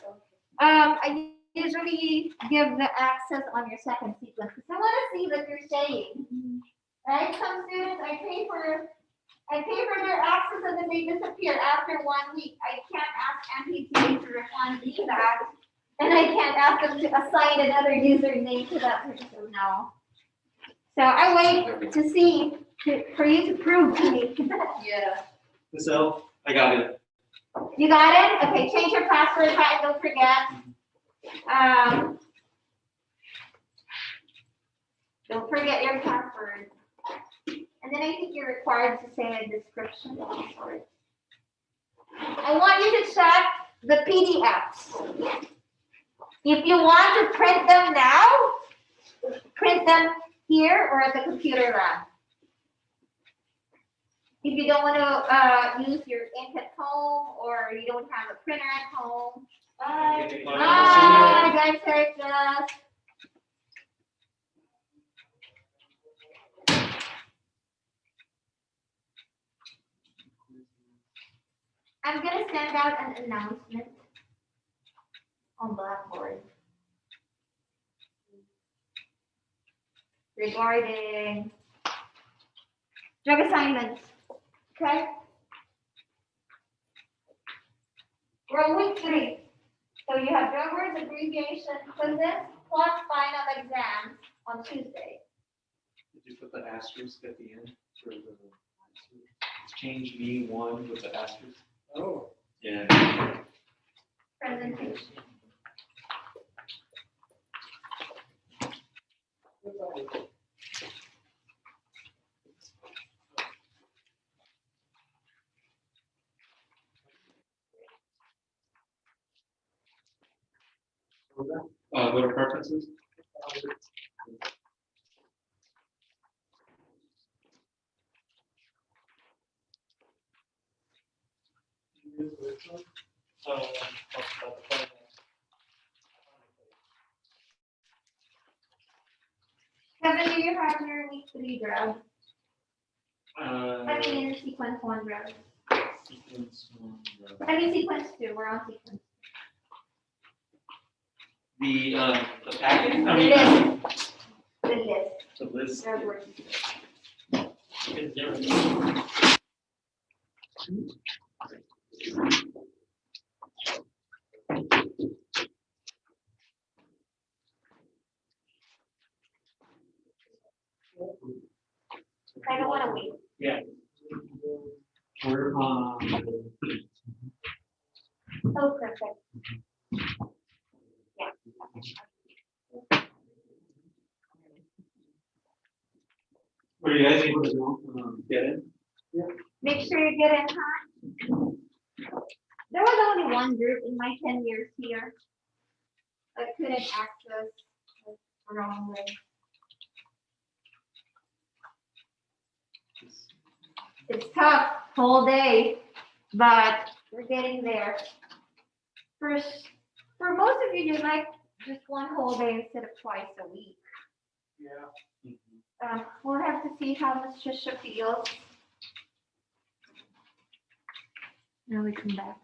I usually give the access on your second sequence because I want to see what you're saying. Right? Some students, I pay for their access and then they disappear after 1 week. I can't ask NPCA to refund me that, and I can't ask them to assign another username to that person. No. So I wait to see, for you to prove to me. Yeah. So, I got it. You got it? Okay, change your password, Pat, don't forget. Don't forget your password. And then I think you're required to say a description. I want you to check the PDFs. If you want to print them now, print them here or at the computer lab. If you don't want to use your ink at home or you don't have a printer at home. Bye. Bye. Guys, take this. I'm going to send out an announcement on Blackboard regarding drug assignments. Okay? We're on week 3. So you have drug words, abbreviation, quizzes, plus final exams on Tuesday. Did you put the asterisk at the end for the change me 1 with the asterisk? Oh. Yeah. Presentation. What are preferences? Kevin, do you have your week 3 drug? I Uh, mean, sequence 1 drug. sequence 1. I mean, sequence 2. We're on sequence. The packet? I The mean, list. The list. the list. Drug words. Is there We're, Oh, perfect. Yeah. were you guys able to get in? Make sure you get in time. There was only one group in my 10 years here. I couldn't access the wrong way. It's tough, whole day, but we're getting there. For most of you, you like just one whole day instead of twice a week. Yeah. We'll have to see how Ms. Trisha feels. Now we come back.